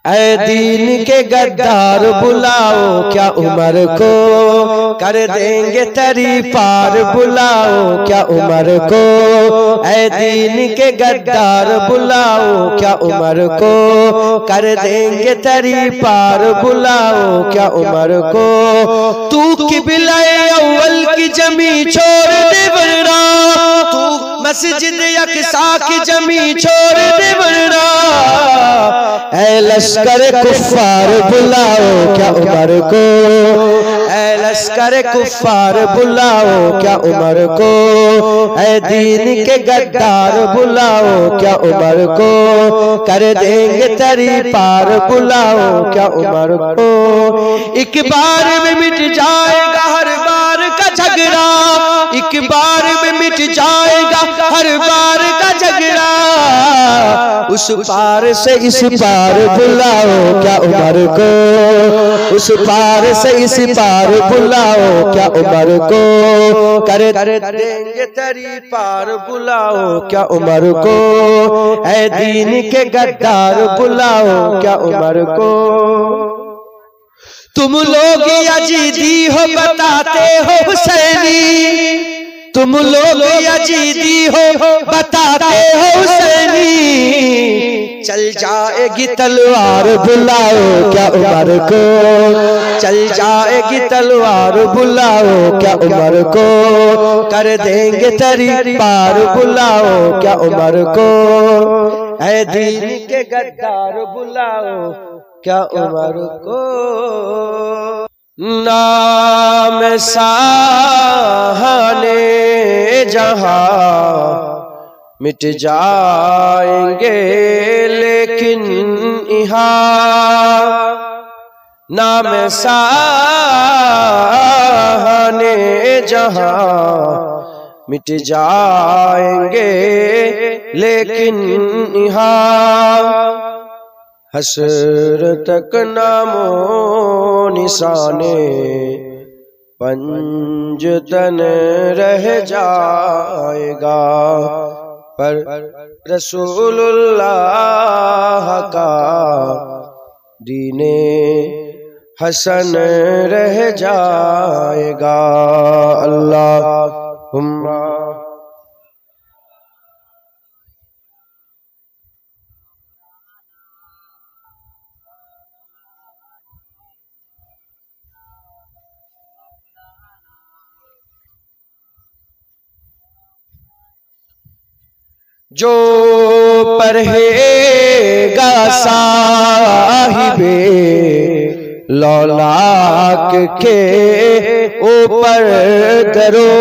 ऐ दीन के गद्दार बुलाओ क्या उमर को कर देंगे तरी पार, बुलाओ क्या उमर को। ऐ दीन के गद्दार बुलाओ क्या उमर को कर देंगे तरी पार, बुलाओ क्या उमर को। तू किबला-ए अव्वल की जमी छोड़ दे वरना, तू मस्जिद अक़सा की जमी छोड़ दे वरना। ऐ लश्कर कुफ़ार बुलाओ क्या उमर को, ऐ लश्कर कुफ़ार बुलाओ क्या उमर को। ऐ दीन के गद्दार बुलाओ क्या उमर को कर देंगे तरी पार, बुलाओ क्या उमर को। एक बार में मिट जाएगा हर बार का झगड़ा, एक बार में मिट जाएगा हर बार का झगड़ा। उस पार से इस पार बुलाओ क्या उमर को, उस पार से इस पार बुलाओ क्या उमर को कर देंगे तरी पार, बुलाओ क्या उमर को। ऐ दीन के गद्दार बुलाओ क्या उमर को। तुम लोग यजीदी हो बताते हो हुसैनी, तुम लोग यजीदी हो बताते हो हुसैनी। चल जाएगी तलवार बुलाओ क्या उमर को, चल जाएगी तलवार बुलाओ क्या उमर को कर देंगे तरी पार, बुलाओ क्या उमर को। ऐ दीन के गद्दार बुलाओ क्या उमर को। नाम साहने जहां मिट जाएंगे लेकिन यहाँ, नाम साहने जहां मिट जाएंगे लेकिन यहाँ। हश्र तक नामो निशाने पंजतन रह जाएगा, पर रसूलुल्लाह का दीने हसन रह जाएगा। अल्लाहुम्मा जो परहेगा साहिबे लौलाक के ऊपर करो,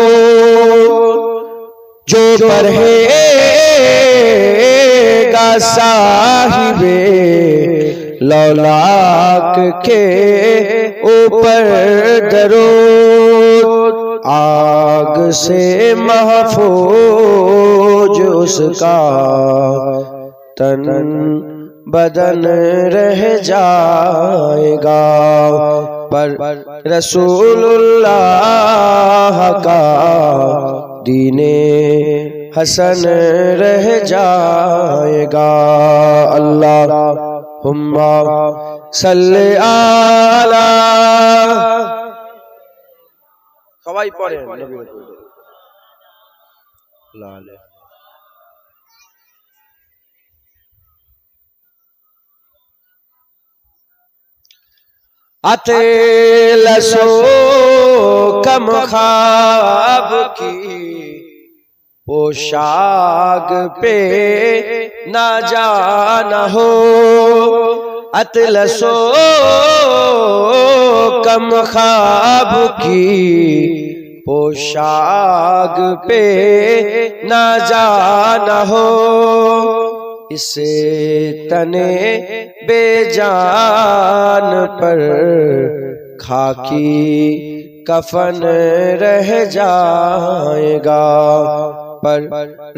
जो परहेगा साहिबे लौलाक के ऊपर करो। आग से महफूज उसका तन बदन रह जाएगा, पर रसूलुल्लाह का दीने हसन रह जाएगा। अल्लाहुम्मा सल्ली आला। सबाई पढ़ें नबी लाले। अतलसो कम ख्वाब की पोशाक पे ना जाना हो, अतलसो कम ख्वाब की पोशाक पे ना जाना हो। इसे तने बेजान पर खाकी कफन रह जाएगा, पर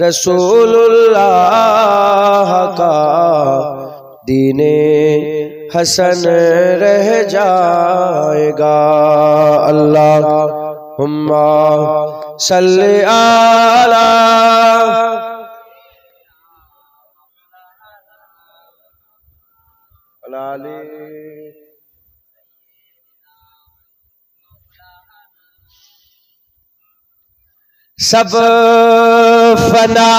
रसूलुल्लाह का दीने हसन रह जाएगा। अल्लाहुम्मा सल्ली आला। सब फना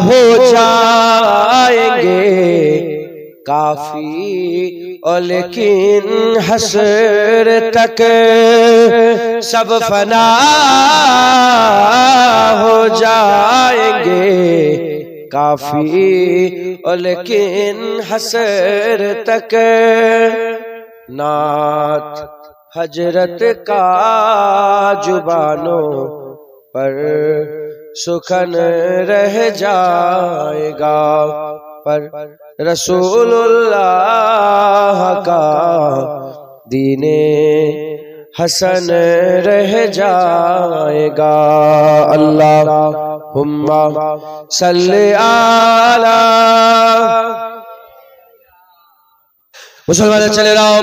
हो जाएंगे काफी और लेकिन हश्र तक सब फना हो जाएंगे काफी और लेकिन हश्र तक नात हजरत का जुबानों पर सुखन रह जाएगा पर रसूलुल्लाह का दीने हसन रह जाएगा। अल्लाहुम्मा सल्ली आला मुसलमान ছেলেরাও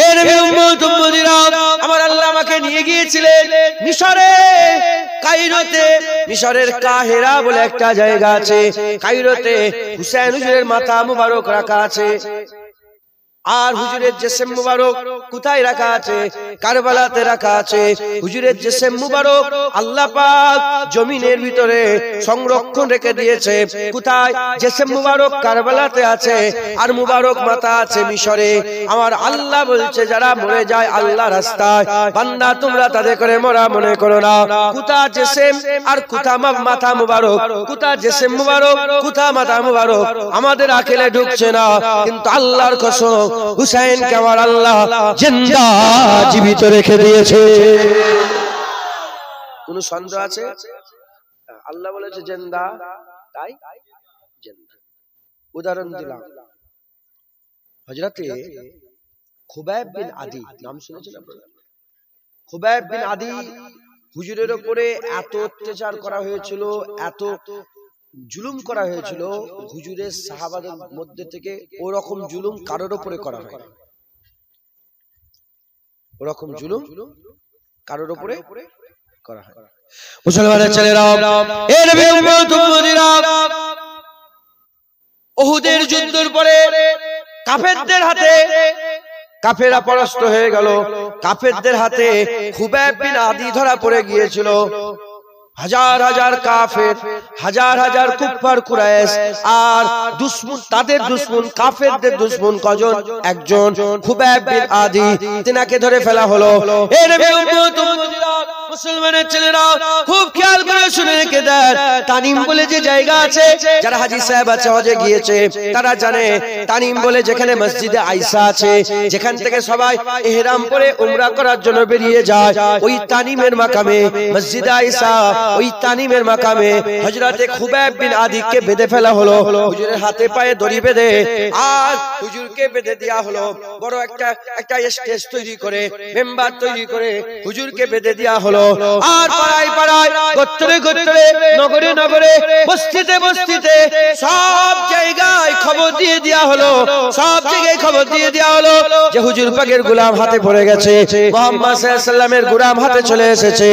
এ নবীর উম্মত উম্মতিরা আমার আল্লাহ আমাকে নিয়ে গিয়েছিলেন মিশরে কায়রোতে। মিশরের কাহিরা বলে একটা জায়গা আছে, কায়রোতে হুসাইন হুজুরের মাথা মুবারক রাখা আছে। আর হুজুরের জিসম মুবারক কোথায় রাখা আছে? কারবালাতে রাখা আছে। হুজুরের জিসম মুবারক আল্লাহ পাক জমিনের ভিতরে সংরক্ষণ রেখে দিয়েছে। কোথায়? জিসম মুবারক কারবালাতে আছে, আর মুবারক মাথা আছে মিশরে। আমার আল্লাহ বলছে যারা মরে যায় আল্লাহ রাস্তায়, বান্দা তোমরা তাদের করে মরা মনে করো না। কোথা জিসম আর কোথা মাথা মুবারক, কোথা জিসম মুবারক কোথা মাথা মুবারক আমাদের আকেলে ঢুকছে না, কিন্তু আল্লাহর কসম হুসাইন কে আমার আল্লাহ জিন্দা জীবিত রেখে দিয়েছে। কোন সন্দেহ আছে? আল্লাহ বলেছে জিন্দা, তাই জিন্দা। উদাহরণ দিলাম, হযরতে খুবাইব বিন আদি নাম শুনেছেন আপনারা? খুবাইব বিন আদি হুজুরের উপরে এত অত্যাচার করা হয়েছিল, এত জুলুম করা হয়েছিল, হুজুরের সাহাবাদের মধ্যে থেকে ওরকম জুলুম কারোর উপরে করা হয়, ওরকম জুলুম কারোর উপরে করা হয়। মুসলমানের ছেলেরা, এ নবীর উম্মত উম্মতিরা, উহুদের যুদ্ধের পরে কাফেরদের হাতে কাফেররা পরাস্ত হয়ে গেল। কাফেরদের হাতে খুবাইব বিন আদি ধরা পড়ে গিয়েছিল। হাজার হাজার কাফের, হাজার হাজার কুফার কুরাইশ, আর দুশমন, তাদের দুশমন কাফেরদের দুশমন কজন? একজন খুবাইব বিন আদি, তিনাকে ধরে ফেলা হলো। এ নবীর উম্মত উম্মতিরা, মুসলমানের ছেলেরা খুব খেয়াল করে শুনে রেখে দেন, তানিম বলে যে জায়গা আছে, যারা হাজী সাহেব আছে হজে গিয়েছে তারা জানে তানিম বলে যেখানে মসজিদে আয়েশা আছে, যেখান থেকে সবাই ইহরাম পরে উমরা করার জন্য বেরিয়ে যায়, ওই তানিমের মাকামে মসজিদে আয়েশা, ওই তানিমের মাকামে হযরতে খুবাইব বিন আদিকে বেঁধে ফেলা হলো। হুজুরের হাতে পায়ে দড়ি বেঁধে আর হুজুরকে বেঁধে দেয়া হলো। বড় একটা স্টেজ তৈরি করে, মেম্বার তৈরি করে হুজুরকে বেঁধে দেয়া হলো। আর পাড়ায় পাড়ায়, গোত্রে গোত্রে, নগরে নগরে, বস্তিতে বস্তিতে সব জায়গায় খবর দিয়ে দেয়া হলো, সব জায়গায় খবর দিয়ে দেয়া হলো যে হুজুর পাকের গোলাম হাতে পড়ে গেছে, মুহাম্মদ সাল্লাল্লাহু আলাইহি ওয়াসাল্লামের গোলাম হাতে চলে এসেছে।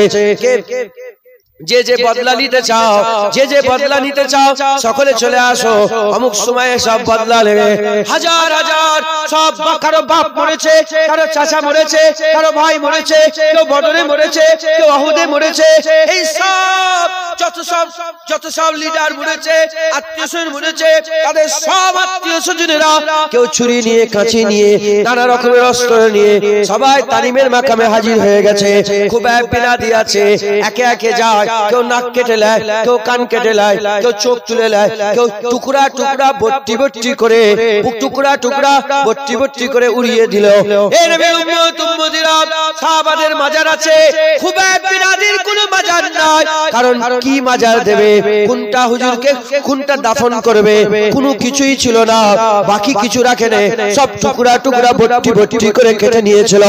যে যে বদলা নিতে চাও, যে যে বদলা নিতে চাও সকলে চলে আসো, অমুক সময়ে সব বদলা নেবে। হাজার হাজার সব, কারো বাপ মরেছে, কারো চাচা মরেছে, কারো ভাই মরেছে, কেউ বদরে মরেছে, কেউ উহুদে মরেছে, এই সব যত সব লিডার মরেছে, আত্মীয় স্বজন মরেছে, তাদের সব আত্মীয় স্বজনেরা কেউ ছুরি নিয়ে, কাঁচি নিয়ে, নানা রকমের অস্ত্র নিয়ে সবাই তানিমের মাকামে হাজির হয়ে গেছে। খুবাইব বিন আদি আছে, একে একে যায়, কেউ নাক কেটে নেয়, কেউ কান কেটে নেয়, কেউ চোখ তুলে নেয়, কেউ টুকরা টুকরা বট্টি বট্টি করে, টুকরা টুকরা বট্টি বট্টি করে উড়িয়ে দিল। এই নবীর উম্মত উম্মতিরা, সাহাবাদের মাজার আছে, খুবাইব বিন আদির কোনো মাজার নাই। কারণ কি মাজার দেবে, কোনটা হুজুরকে কোনটা দাফন করবে, কোনো কিছুই ছিল না, বাকি কিছু রাখে না, সব টুকরা টুকরা বট্টি বট্টি করে কেটে নিয়েছিল।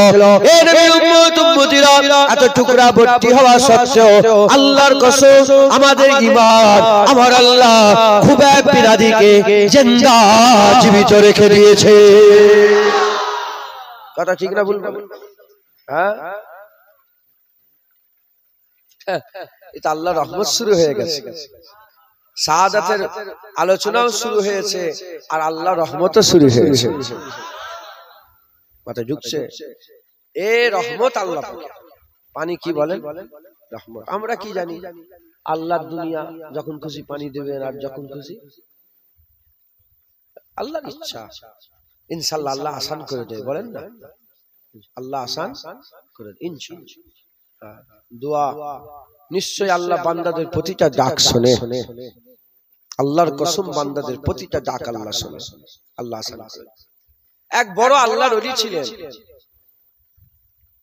এই নবীর উম্মত উম্মতিরা, এত টুকরা বট্টি হওয়া সত্ত্বেও আল্লাহর কসম আমাদের ঈমান, আমার আল্লাহ খুবাইব বিন আদিকে জিন্দা জীবিত রেখে দিয়েছে। কথা ঠিক না ভুল? হ্যাঁ, এটা আল্লাহর রহমত শুরু হয়ে গেছে। শাহাদাতের আলোচনাও শুরু হয়েছে আর আল্লাহর রহমতও শুরু হয়েছে। মাথায় ঢুকছে? এ রহমত আল্লাহ। পানি কি বলেন? রহমত। আমরা কি জানি? আল্লাহর দুনিয়া, যখন খুশি পানি দেবেন আর যখন খুশি আল্লাহর ইচ্ছা। ইনশাআল্লাহ আল্লাহ আসান করে দেয়, বলেন না? আল্লাহ আসান করে দেয় ইনশাআল্লাহ। দোয়া নিশ্চয় আল্লাহ বান্দাদের প্রতিটা ডাক শোনে। আল্লাহর কসম, বান্দাদের প্রতিটা ডাক আল্লাহ শোনে। আল্লাহ আসান করে। এক বড় আল্লাহর ওলি ছিলেন,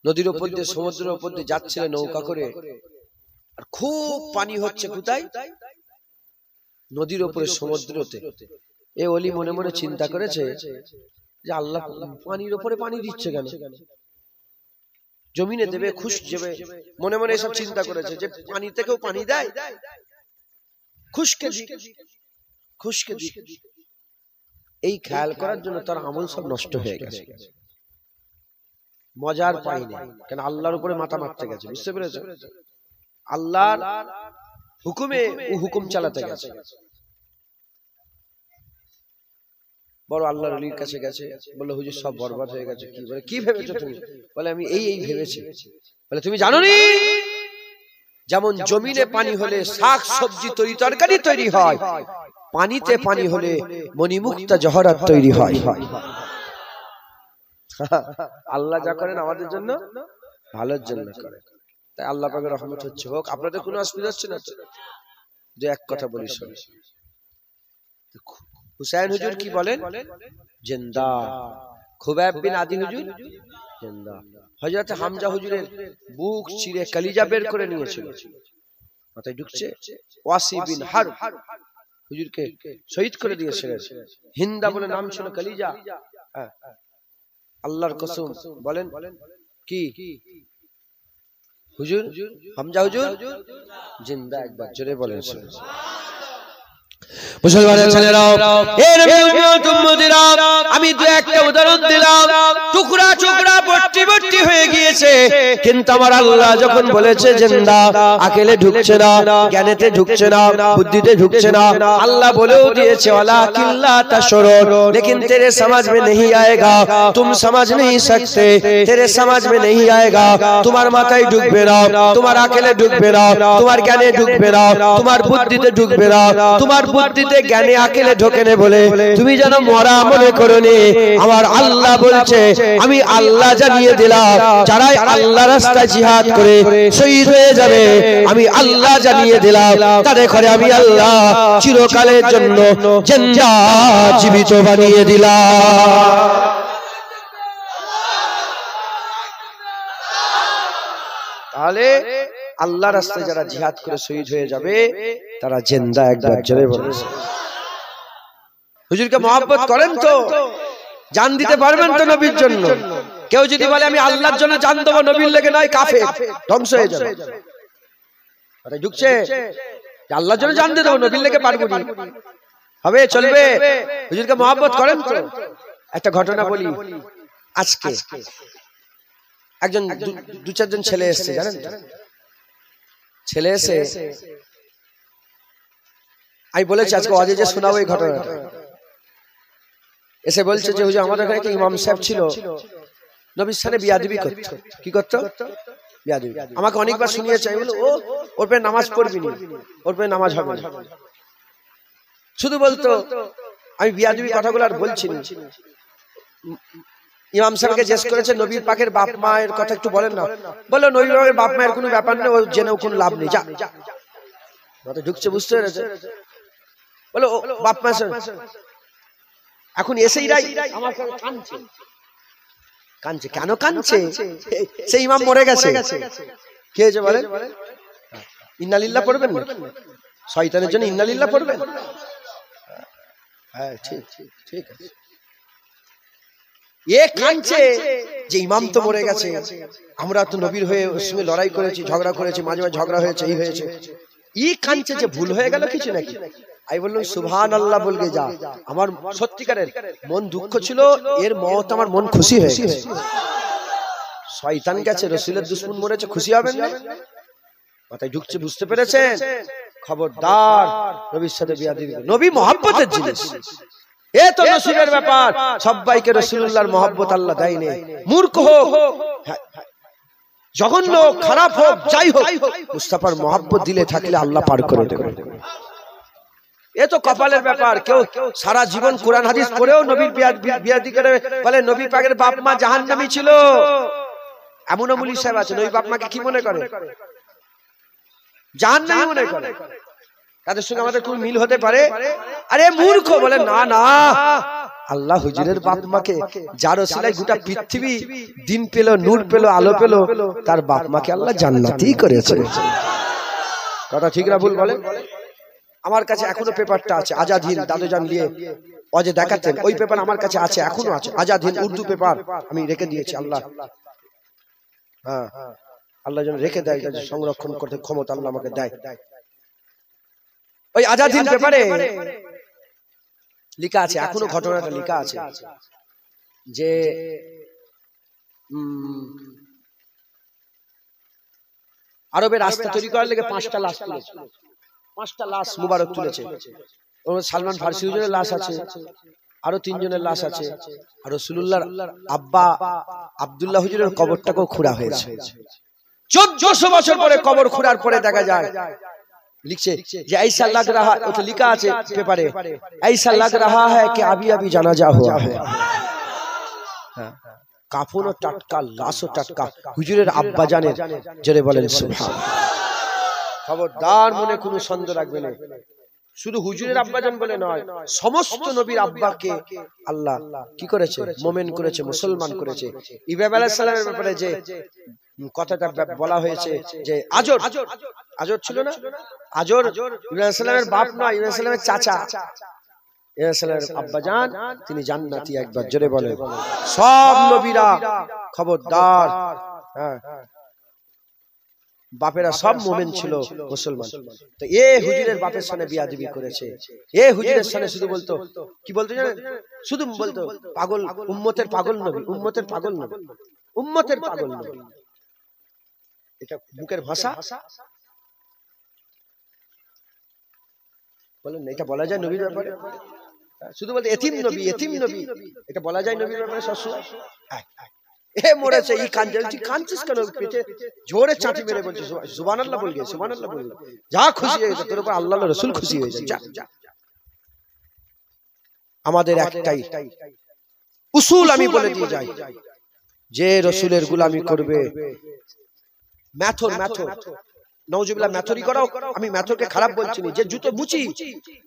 নদীর উপর দিয়ে, সমুদ্রের উপর দিয়ে যাচ্ছিলেন নৌকা করে, আর খুব পানি হচ্ছে। কোথায়? নদীর উপরে, সমুদ্রতে। এ ওলি মনে মনে চিন্তা করেছে যে আল্লাহ পানির উপরে পানি দিচ্ছে কেন? জমিনে দেবে, খুশ যাবে। মনে মনে এসব চিন্তা করেছে যে পানি থেকেও পানি দেয়, খুশকে দিক, খুশকে দিক। এই খেয়াল করার জন্য তার আমল সব নষ্ট হয়ে গেছে। মজার পাইনি, কেন আল্লাহর উপরে মাথা মারতে গেছে। বুঝতে পেরেছ? আল্লাহর হুকুমে ও হুকুম চালাতে গেছে। বড় আল্লাহর ওলির কাছে গেছে, বলল হুজুর সব বরবাদ হয়ে গেছে। কি বলে? কি ভেবেছো তুমি? বলে আমি এই এই ভেবেছি। বলে তুমি জানো নি, যেমন জমিনে পানি হলে শাক সবজি তরি তরকারি তৈরি হয়, পানিতে পানি হলে মণিমুক্তা জহরাত তৈরি হয়। আল্লাহ যা করেন আমাদের জন্য ভালোর জন্য করে। তাই আল্লাহ পাকের রহমত হচ্ছে। হোক, আপনাদের কোনো অসুবিধা হচ্ছে না তো? যে এক কথা বলি শোনো, হুসাইন হুজুর কি বলেন? জিন্দা। খুবাইব বিন আদি হুজুর জিন্দা। হযরত হামজা হুজুরের বুক চিরে কলিজা বের করে নিয়েছিল। মাথায় ঢুকছে? ওয়াসি বিন হারব হুজুরকে শহীদ করে দিয়েছিলেন। হিন্দা বলে নাম ছিল, কলিজা। আল্লাহর কসম বলেন কি হুজুর, হামজা হুজুর জিন্দা। একবার জোরে বলেন। মুসলমানের ছেলেরাও, এর আমি দু একটা উদাহরণ দিলাম। টুকরা টুকরা ভর্তি ভর্তি হয়ে গিয়েছে, কিন্তু আমার আল্লাহ যখন বলেছে জিন্দা, আকেলে ঢুকছে না, জ্ঞানেতে ঢুকছে না, বুদ্ধিতে ঢুকছে না। আল্লাহ বলেও দিয়েছে ওয়ালা কিল্লা তাশরুন, लेकिन तेरे समझ में नहीं आएगा, तुम समझ नहीं सकते, तेरे समझ में नहीं आएगा। তোমার মাথায় ঢুকবে না, তোমার আকেলে ঢুকবে না, তোমার জ্ঞানে ঢুকবে না, তোমার বুদ্ধিতে ঢুকবে না। তোমার বুদ্ধিতে জ্ঞানে আকেলে ঢোকে না বলে তুমি যেন মরা মনে করোনি। আমার আল্লাহ বলছে, আমি আল্লাহ জানিয়ে দিলাম, যারাই আল্লাহ রাস্তায় জিহাদ করে শহীদ হয়ে যাবে, আমি আল্লাহ জানিয়ে দিলাম, তাদের ঘরে আমি আল্লাহ চিরকালের জন্য জিন্দা জীবিত বানিয়ে দিলাম। তাহলে আল্লাহ রাস্তায় যারা জিহাদ করে শহীদ হয়ে যাবে তারা জিন্দা। একবার জোরে বলুন। হুজুরকে মহব্বত করেন তো? জান দিতে পারবেন তো নবীর জন্য? কেউ যদি বলে আমি আল্লাহর জন্য জান দেবো, নবীর লেগে নয়, কাফের, ধ্বংস হয়ে যাবে। আরে ঢুকছে? আল্লাহর জন্য জান দিয়ে দেবো, নবীর লেগে পারবো না, হবে? চলবে? হুজুরকে মহব্বত করেন তো? একটা ঘটনা বলি। আজকে একজন দু চারজন ছেলে এসছে, জানেন? ছেলে এসে আমি বলেছি আজকে ওয়াজে যে শোনাবো এই ঘটনাটা। এসে বলছে যে হুজুর আমাদের এখানে একটা ইমাম সাহেব ছিল, নবীর সাথে বিয়াদবি করত। কি করত? বিয়াদবি। আমাকে অনেকবার শুনিয়েছে। আমি বলি ওর পরে নামাজ পড়বি না, ওর পরে নামাজ হবে না। শুধু বলতো আমি বিয়াদবি কথাগুলো আর বলছি না। ইমাম সাহেবকে জিজ্ঞেস করেছে নবীর পাকের বাপ মায়ের কথা একটু বলেন না। বললো নবীর পাকের বাপ মায়ের কোনো ব্যাপার নেই, ও জেনেও কোনো লাভ নেই, যা। ঢুকছে? বুঝতে পেরেছে? বলো বাপ মা এখন এসেই আমার সঙ্গে কাঁদছে। কাঁদছে কেন? কাঁদছে সেই ইমাম মরে গেছে। কি হয়েছে বলেন? ইন্নালিল্লাহ পড়বেন না? শয়তানের জন্য ইন্নালিল্লাহ পড়বেন? হ্যাঁ, ঠিক ঠিক আছে। এ কাঁদছে যে ইমাম তো মরে গেছে, আমরা তো নবীর হয়ে ওর সঙ্গে লড়াই করেছি, ঝগড়া করেছি, মাঝে মাঝে ঝগড়া হয়েছে, এই হয়েছে। ই কাঁদছে যে ভুল হয়ে গেল কিছু নাকি। আমি বললাম সুবহানাল্লাহ বলগে যা। আমার সত্যিকারের মন দুঃখ ছিল, এর মত আমার মন খুশি হয়ে গেছে। শয়তান গেছে, রাসূলের দুশমন মরেছে, খুশি হবেন না? মাথায় ঢুকছে, বুঝতে পেরেছেন? খবরদার নবীর সাথে বিয়াদবি। নবী মহব্বতের জিনিস, এ তো নসিবের ব্যাপার। সবাইকে রাসূলুল্লাহর মহব্বত আল্লাহ দেয়নি। মূর্খ হোক, জঘন্য খারাপ হোক, যাই হোক, মুস্তাফার মহব্বত দিলে থাকলে আল্লাহ পার করে দেবে। এ তো কপালের ব্যাপার। কেউ সারা জীবন কোরআন হাদিস পড়েও নবীর বিয়াদি করে বলে নবী পাকের বাপ মা জাহান্নামী ছিল। এমন মুলি সাহেব আছে, নবী বাপ মাকে কি মনে করে? জাহান্নামী মনে করে। তাদের সঙ্গে আমাদের কোন মিল হতে পারে? আরে মূর্খ বলে না না, আল্লাহ হুজুরের বাপ মাকে, যার ওসিলায় গোটা পৃথিবী দিন পেল, নূর পেল, আলো পেল, তার বাপ মাকে আল্লাহ জান্নাতি করেছে। কথা ঠিক না ভুল বলে? আমার কাছে এখনো পেপারটা আছে, আজাদ হিন্দ, দাদুজান নিয়ে অজে দেখাতেন, ওই পেপার আমার কাছে আছে, এখনো আছে, আজাদ হিন্দ উর্দু পেপার আমি রেখে দিয়েছি। আল্লাহ, হ্যাঁ, আল্লাহ যেন রেখে দেয়, সংরক্ষণ করতে ক্ষমতা আল্লাহ আমাকে দেয়। ওই আজাদ হিন্দ পেপারে লেখা আছে, এখনো ঘটনাটা লেখা আছে যে আরবের রাস্তা তৈরি করার লেগে 5টা লাশ তুলেছে, 5টা লাশ মুবারক তুলেছে। সালমান ফার্সি হুজুরের লাশ আছে, আরো 3 জনের লাশ আছে, আর রাসূলুল্লাহর আব্বা আব্দুল্লাহ হুজুরের কবরটাকেও খুঁড়া হয়েছে। 1400 বছর পরে কবর খুঁড়ার পরে দেখা যায়, লিখছে যে ऐसा लग रहा, ওটা লেখা আছে পেপারে, ऐसा लग रहा है कि अभी अभी জানাজা हुआ है। কাফনও টাটকা, লাশও টাটকা, হুজুরের আব্বা জানের, জোরে বলেন সুবহানাল্লাহ। খবরদার মনে কোনো সন্দেহ রাখবে না, শুধু হুজুরের আব্বাজান বলে নয়, সমস্ত নবীর আব্বাকে আল্লাহ কি করেছে? মোমেন করেছে, মুসলমান করেছে। ইব্রাহিম আলাইহিস সালামের ব্যাপারে যে কথাটা বলা হয়েছে যে আজর, আজর ছিল না, আজর ইব্রাহিম আলাইহিস সালামের বাপ নয়, ইব্রাহিম আলাইহিস সালামের চাচা। ইব্রাহিম আলাইহিস সালামের আব্বাজান তিনি জান্নাতি, একবার জোরে বলে। সব নবীরা খবরদার, হ্যাঁ, বাপেরা সব মোমেন ছিল, মুসলমান। তো এ হুজুরের বাপের সামনে বিয়াদবি করেছে। এ হুজুরের সামনে শুধু বলতো, কি বলতো জানেন? শুধু বলতো পাগল, উম্মতের পাগল নবী, উম্মতের পাগল নবী, উম্মতের পাগল নবী। এটা মুখের ভাষা বলেন, এটা বলা যায় নবীর ব্যাপারে? শুধু বলতে এতিম নবী, এতিম নবী, এটা বলা যায় নবীর ব্যাপারে সবসময়? এ মরেছে, এই কাঁদছে, কাঁদছিস কেন? পেটে জোরে চাঁটি মেরে বলছে সুবহানাল্লাহ বল গিয়ে, সুবহানাল্লাহ বল, যা খুশি হয়েছে তোর উপর, আল্লাহ রাসূল খুশি হয়েছে, যা। আমাদের একটাই উসুল আমি বলে দিয়ে যাই, যে রাসূলের গোলামি করবে, মেথর নওজুবিল্লাহ মেথরি করাও, আমি মেথরকে খারাপ বলছি না, যে জুতো মুচি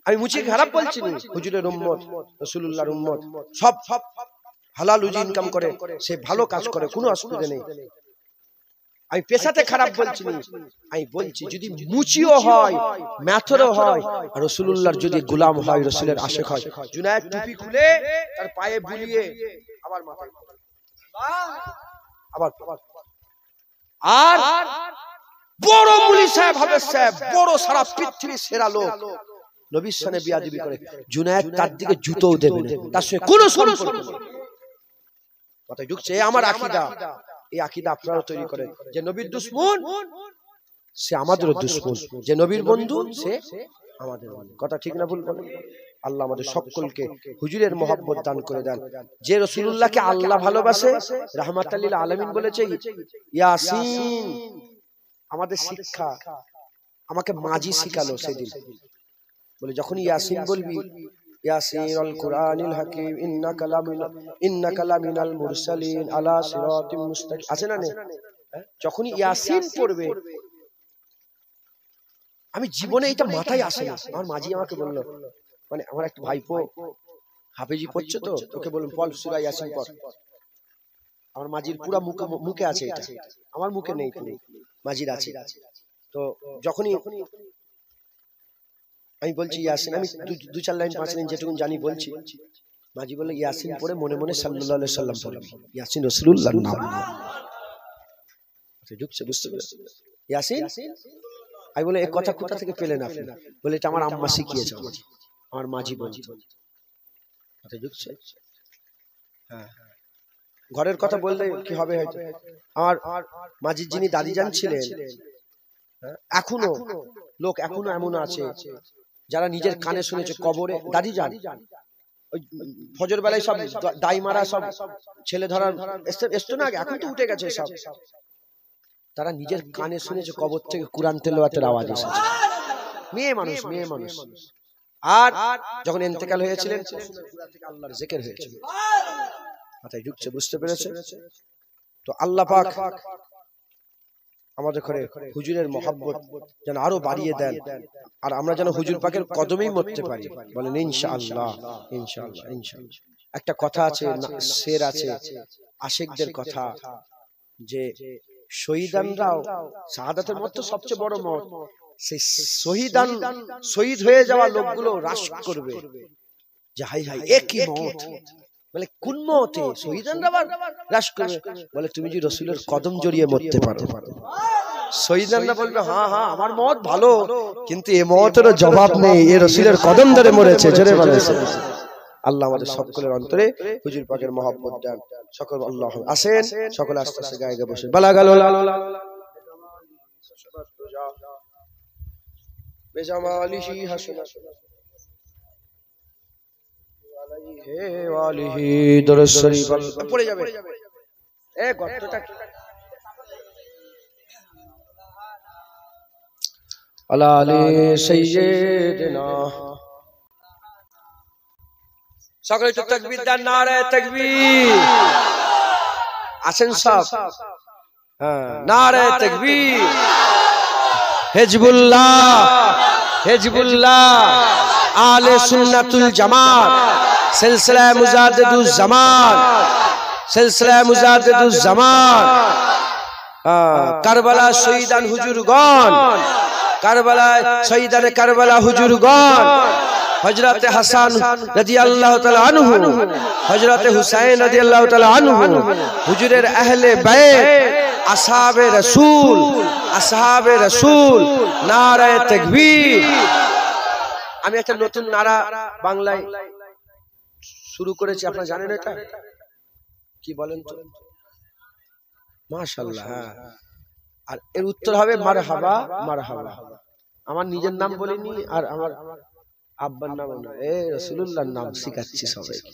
আমি মুচিকে খারাপ বলছি না। হুজুরের উম্মত, রাসূলুল্লাহর উম্মত, সব হালাল রুজি ইনকাম করে, সে ভালো কাজ করে, কোনো অসুবিধা নেই। আমি পেশাতে খারাপ বলছি না, আমি বলছি যদি মুচিও হয়, মেথরও হয়, আর রাসূলুল্লাহর যদি গোলাম হয়, রাসূলের আশিক হয়, জুনায়েদ টুপি খুলে তার পায়ে বুলিয়ে আবার মাথায়, আবার আর বড় মুলি সাহেব হবে, সাহেব বড়, সারা পৃথিবীর সেরা লোক, নবীর সামনে বিয়াদবি করে, জুনায়েদ তার দিকে জুতোও দেবে না, তার সঙ্গে কোনো সম্পর্ক নেই। কথায় ঢুকছে? আমার আকীদা, এই আকীদা আপনারা তৈরি করেন, যে নবীর দুশমন সে আমাদেরও দুশমন, যে নবীর বন্ধু সে আমাদের বন্ধু। কথা ঠিক না ভুল বলেন? আল্লাহ আমাদের সকলকে হুজুরের মহব্বত দান করে দেন। যে রাসূলুল্লাহকে আল্লাহ ভালোবাসে, রাহমাতাল লিল আলামিন বলেছে ইয়াসিন, আমাদের শিক্ষা, আমাকে মাজি শিখালো সেদিন, বলে যখন ইয়াসিন বলবি, ইয়াসিনুল কুরআনিল হাকিম ইন্নাকা লামিনাল মুরসালিন আলা সিরাতিম মুস্তাকিম, আছে না নেই? যখনই ইয়াসিন পড়বে, আমি জীবনে এটা মাথায় আসে না, আমার মাঝি আমাকে বললো, মানে আমার একটা ভাইপো হাফেজি পড়ছে, তো ওকে বললাম পড় সূরা ইয়াসিন পড়। আমার মাঝির পুরো মুখে আছে, এটা আমার মুখে নেই, মাঝির আছে। তো যখনই আমি বলছি ইয়াসিন, আমি 2-4 লাইন 5 লাইন যেটুকু জানি বলছি, মাঝি বলে ইয়াসিন পড়ে মনে মনে সাল্লাল্লাহু আলাইহি সাল্লাম পড়বি, ইয়াসিন রাসূলুল্লাহর নাম। ঢুকছে, বুঝতে পেরেছ? ইয়াসিন, আমি বলে এই কথা কোথা থেকে পেলেন আপনি? বলে এটা আমার আম্মা শিখিয়েছে, আমার মাঝি বলছে। ঢুকছে? হ্যাঁ, ঘরের কথা বললে কি হবে, হয়তো আমার মাঝির যিনি দাদিজান ছিলেন, এখনো লোক এখনো এমন আছে যারা নিজের কানে শুনেছে কবরে দাঁড়িয়ে যান, ওই ফজর বেলায় সব দাই মারা সব ছেলে ধরার এসতো না, এখন তো উঠে গেছে সব। তারা নিজের কানে শুনেছে কবর থেকে কুরআন তেলাওয়াতের আওয়াজ এসেছে। মেয়ে মানুষ, মেয়ে মানুষ। আর যখন ইন্তেকাল হয়েছিলেন আল্লাহর জিকির হয়েছিল, মাথায় ঢুকছে, বুঝতে পেরেছে? তো আল্লাহ পাক আমাদের ঘরে হুজুরের মহব্বত যেন আরো বাড়িয়ে দেন, আর আমরা যেন হুজুর পাকের কদমেই মরতে পারি। বলেন ইনশাআল্লাহ, ইনশাআল্লাহ, ইনশাআল্লাহ। একটা কথা আছে, শের আছে আশিকদের কথা, যে শহীদানরাও শাহাদাতের মত সবচেয়ে বড় মত, সেই শহীদ হয়ে যাওয়া লোকগুলো রাশ করবে যে হাই হাই একই মত। বলে কোন মতে? শহীদানরা রাশ করবে। বলে তুমি যে রাসূলের কদম জড়িয়ে মরতে পারো। শহীদানরা বলবে হ্যাঁ হ্যাঁ আমার মত ভালো, কিন্তু এই মতেরও জবাব নেই, এ রাসূলের কদম ধরে মরেছে। জোরে বলেছে। আল্লাহ আমাদের সকলের অন্তরে হুজুর পাকের মহব্বত দেন। সকল আল্লাহ আসেন, সকলে আস্তে আস্তে গায়ে গায়ে বসে বালাগাল বেজামালিহি হাসানা হে ওয়ালিহি দরুদ শরীফ পড়ে যাবে। এ গর্তটা আলা আলি সাইয়্যিদিনা। সকলে তো তাকবীর দেন, নারে তাকবীর। আসেন সব, হ্যাঁ নারে তাকবীর। হিজবুল্লাহ, হিজবুল্লাহ, আলে সুন্নাতুল জামাত, সিলসিলা মুজাদ্দিদুজ জামান, সিলসিলা মুজাদ্দিদুজ জামান। কারবালা শহীদান হুজুরগণ, কারবালায় শহীদানে কারবালা হুজুরগণ, হযরত হাসান রাদিয়াল্লাহু তাআলা আনহু, হযরত হুসাইন রাদিয়াল্লাহু তাআলা আনহু, হুজুরের আহলে বাইত, আসহাবে রাসূল, আসহাবে রাসূল, নারে তাকবীর। আমি একটা নতুন নারা বাংলায় শুরু করেছি, আপনারা জানেন এটা কি বলেন তো? মাশাআল্লাহ। আর এর উত্তর হবে মারহাবা, মারহাবা। আমার নিজের নাম বলিনি, আর আমার আব্বার নাম না, এ রাসূলুল্লাহর নাম শিখাচ্ছি সবাইকে।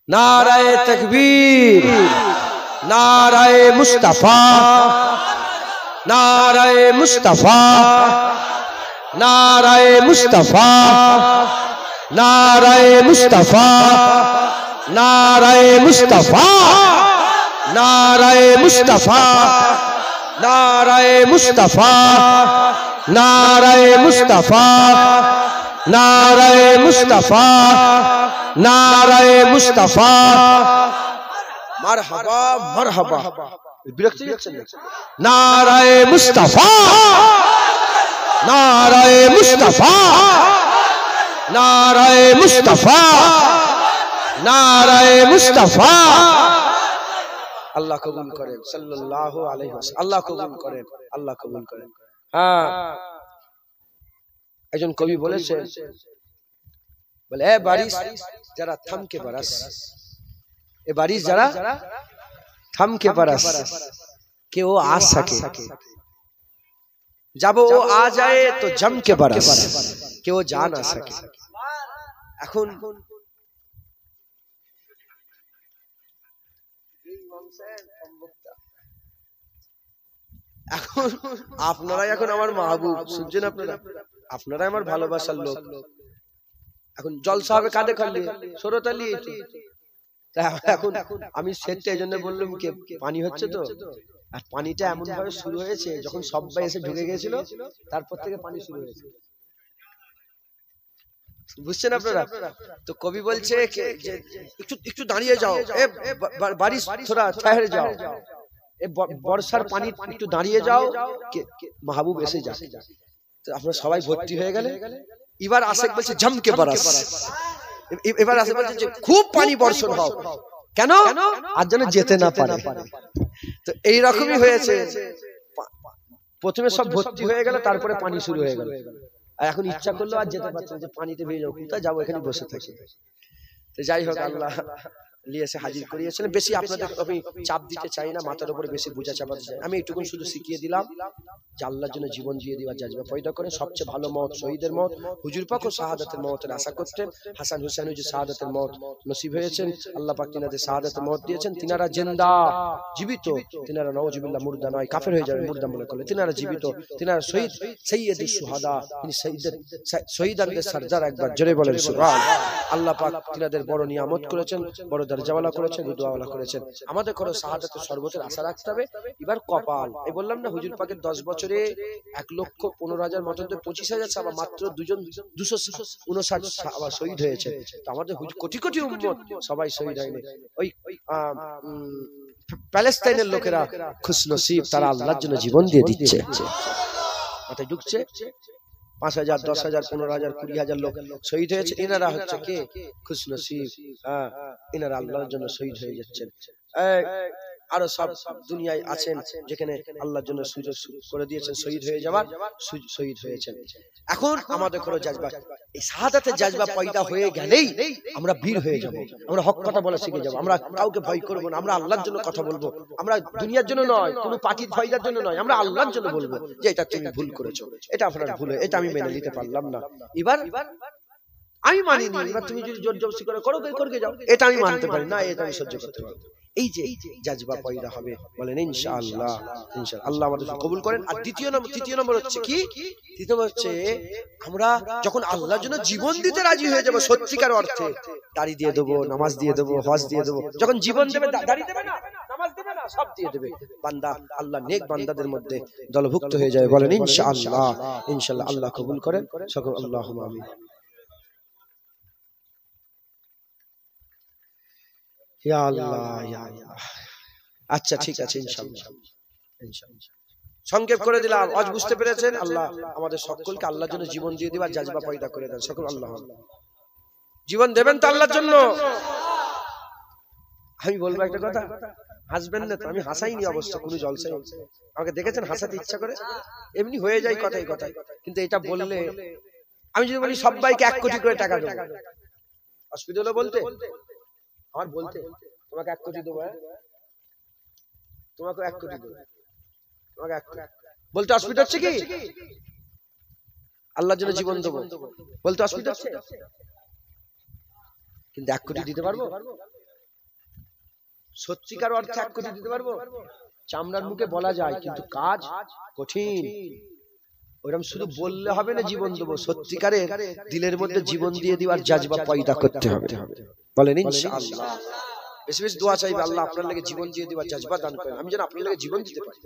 নারায়ে তাকবীর, নারায়ে মুস্তাফা, নারায়ে মুস্তাফা, নারায়ে মুস্তাফা, নারায়ে মুস্তাফা, নারায়ে মুস্তাফা, নারায়ে মুস্তাফা, নারায়ে মুস্তাফা, নারায়ে মুস্তাফা, নারায়ে মুস্তাফা, নারায়ে মুস্তাফা। মারহাবা, মারহাবা। বিরক্তি হচ্ছে না? নারায়ে মুস্তাফা, নারায়ে মুস্তাফা, নারায়ে মুস্তাফা, নারায়ে মুস্তাফা। আল্লাহ কবুল করেন, সাল্লাল্লাহু আলাইহি ওয়াসাল্লাম। আল্লাহ কবুল করেন, আল্লাহ কবুল করেন। হ্যাঁ, একজন কবি বলেছে, বলে এ বারিশ যারা থামকে বরস, এ বারিশ যারা থামকে বরস, কে ও आ सके, जब वो आ जाए तो जम के बरस, কে ও जा ना सके। এখন এখন আপনারাই এখন আমার মাহবুব, শুনছেন আপনারা? আপনারাই আমার ভালোবাসার লোক। এখন জলসা হবে কাঁধে খালি সরতালি। এখন আমি সেটা এই জন্য বললাম কি পানি হচ্ছে তো, আর পানিটা এমন ভাবে শুরু হয়েছে যখন সবাই এসে ঢুকে গেছিল, তারপর থেকে পানি শুরু হয়েছে, বুঝছেন আপনারা? তো কবি বলছে একটু একটু দাঁড়িয়ে যাও, বারিশ থোড়া ঠহরে যাও, বর্ষার পানি একটু দাঁড়িয়ে যাও, মাহবুব এসে যাক। তো আপনারা সবাই ভর্তি হয়ে গেলে, এবার আশেক বলছে জমকে বরস, এবার আশেক বলছে যে খুব পানি বর্ষণ হোক, কেন? আর যেন যেতে না পারে। তো এইরকমই হয়েছে, প্রথমে সব ভর্তি হয়ে গেল, তারপরে পানি শুরু হয়ে গেল। আর এখন ইচ্ছা করলো আর যেতে পারছে না, যে পানিতে ভেজে যাবো, কোথায় যাবো, এখানে বসে থাকি। তো যাই হোক, আল্লাহ নিয়ে এসে হাজির করিয়েছিলেন। বেশি আপনাদের আমি চাপ দিতে চাই না, মাথার উপরে বেশি বোঝা চাপাতে চাই। আমি এইটুকু শুধু শিখিয়ে দিলাম যে আল্লাহর জন্য জীবন দিয়ে দেওয়ার জাজবা পয়দা করেন। সবচেয়ে ভালো মত শহীদের মত। হুজুর পাকও শাহাদাতের মতের আশা করতেন। হাসান হুসাইন হুজুর শাহাদাতের মত নসিব হয়েছেন, আল্লাহ পাক তিনাদের শাহাদাতের মত দিয়েছেন। তিনারা জিন্দা, জীবিত, তিনারা নাউজুবিল্লাহ মুর্দা নয়, কাফের হয়ে যাবে মুর্দা মনে করলে। তিনারা জীবিত, তিনারা শহীদ, সাইয়্যিদুশ শুহাদা, তিনি শহীদদের সরদার। একবার জোরে বলেন সুবহানাল্লাহ। আল্লাহ পাক তিনাদের বড় নিয়ামত করেছেন, বড় দরজাওয়ালা করেছেন, রুদওয়ালা করেছেন। আমাদের কোনো শাহাদাতের শরবতের আশা রাখতে হবে। এবার কপাল, এই বললাম না হুজুর পাকের 10 বছরে 1,15,000 মতন 25,000 সাহাবা মাত্র 259 সাহাবা শহীদ হয়েছে। তো আমাদের কোটি কোটি উম্মত সবাই শহীদ হয়নি। ওই প্যালেস্তাইনের লোকেরা খুশনসিব, তারা আল্লাহর জন্য জীবন দিয়ে দিচ্ছে। মাথায় ঢুকছে? 5,000, 10,000, 15,000, 20,000 লোক শহীদ হয়েছে। এনারা হচ্ছে কে? খুশনসিব। এনারা আল্লাহর জন্য শহীদ হয়ে যাচ্ছেন। আরো সব দুনিয়ায় আছেন যেখানে আল্লাহর জন্য সুযোগ করে দিয়েছেন শহীদ হয়ে যাওয়ার, শহীদ হয়েছেন। এখন আমাদের কোনো জাজবা, এই শাহাদাতের জাজবা পয়দা হয়ে গেলেই আমরা বীর হয়ে যাব। আমরা হক কথা বলা শিখে যাব। আমরা কাউকে ভয় করব না। আমরা আল্লাহর জন্য কথা বলবো। আমরা দুনিয়ার জন্য নয়, কোনো পার্টির ফায়দার জন্য নয়, আমরা আল্লাহর জন্য বলবো যে এটা তুমি ভুল করেছো, এটা আপনার ভুল, এটা আমি মেনে নিতে পারলাম না, এবার আমি মানিনি। এবার তুমি যদি জোর জবরদস্তি করে যাও, এটা আমি মানতে পারি না, এটা আমি সহ্য করতে পারবো। এই যে জাজবা পয়দা হবে, বলেন ইনশাআল্লাহ। ইনশাআল্লাহ আল্লাহ আমাদের কবুল করেন। আর তৃতীয় নম্বর হচ্ছে কি? তৃতীয় নম্বর হচ্ছে আমরা যখন আল্লাহর জন্য জীবন দিতে রাজি হয়ে যাব সত্যিকার অর্থে, দাড়ি দিয়ে দেবো, নামাজ দিয়ে দেবো, হজ দিয়ে দেবো। যখন জীবন দেবে, দাড়ি দেবে না, নামাজ দেবে না, সব দিয়ে দেবে, বান্দা আল্লাহ নেক বান্দাদের মধ্যে দলভুক্ত হয়ে যায়। বলেন ইনশাআল্লাহ। ইনশাআল্লাহ আল্লাহ কবুল করেন সকল। আল্লাহুম্মা আমিন। ইয়া আল্লাহ, ইয়া আল্লাহ। আচ্ছা ঠিক আছে, ইনশাআল্লাহ। সংক্ষেপ করে দিলাম, আজ বুঝতে পেরেছেন? আল্লাহ আমাদের সকলকে আল্লাহর জন্য জীবন দিয়ে দিবার জাজবা পয়দা করে দেন সকল। আল্লাহ জীবন দেবেন তো আল্লাহর জন্য। আমি বলবো একটা কথা, হাসবেন না তো? আমি হাসাইনি অবশ্য কোনো জলসায়। আমাকে দেখেছেন হাসাতে ইচ্ছা করে? এমনি হয়ে যায় কথাই কথাই। কিন্তু এটা বললে, আমি যদি বলি সবাইকে 1 কোটি করে টাকা দেবো, অসুবিধা হলো বলতে? আমার বলতে তোমাকে 1 কোটি দেবো, তোমাকে 1 কোটি দেবো, তোমাকে 1 কোটি বলতে অসুবিধা হচ্ছে কি? আল্লাহর জন্য জীবন দেবো বলতে অসুবিধা হচ্ছে? কিন্তু 1 কোটি দিতে পারবো? সত্যিকার অর্থে 1 কোটি দিতে পারবো? চামড়ার মুখে বলা যায়, কিন্তু কাজ কঠিন। ওরকম শুধু বললে হবে না জীবন দেবো, সত্যিকারের দিলের মধ্যে জীবন দিয়ে দেওয়ার জাজবা পয়দা করতে হবে। বলেন ইনশাআল্লাহ। বেশি বেশি দোয়া চাইবে, আল্লাহ আপনার লাগে জীবন দিয়ে দেওয়ার জাজবা দান করেন, আমি যেন আপনার লাগে জীবন দিতে পারি,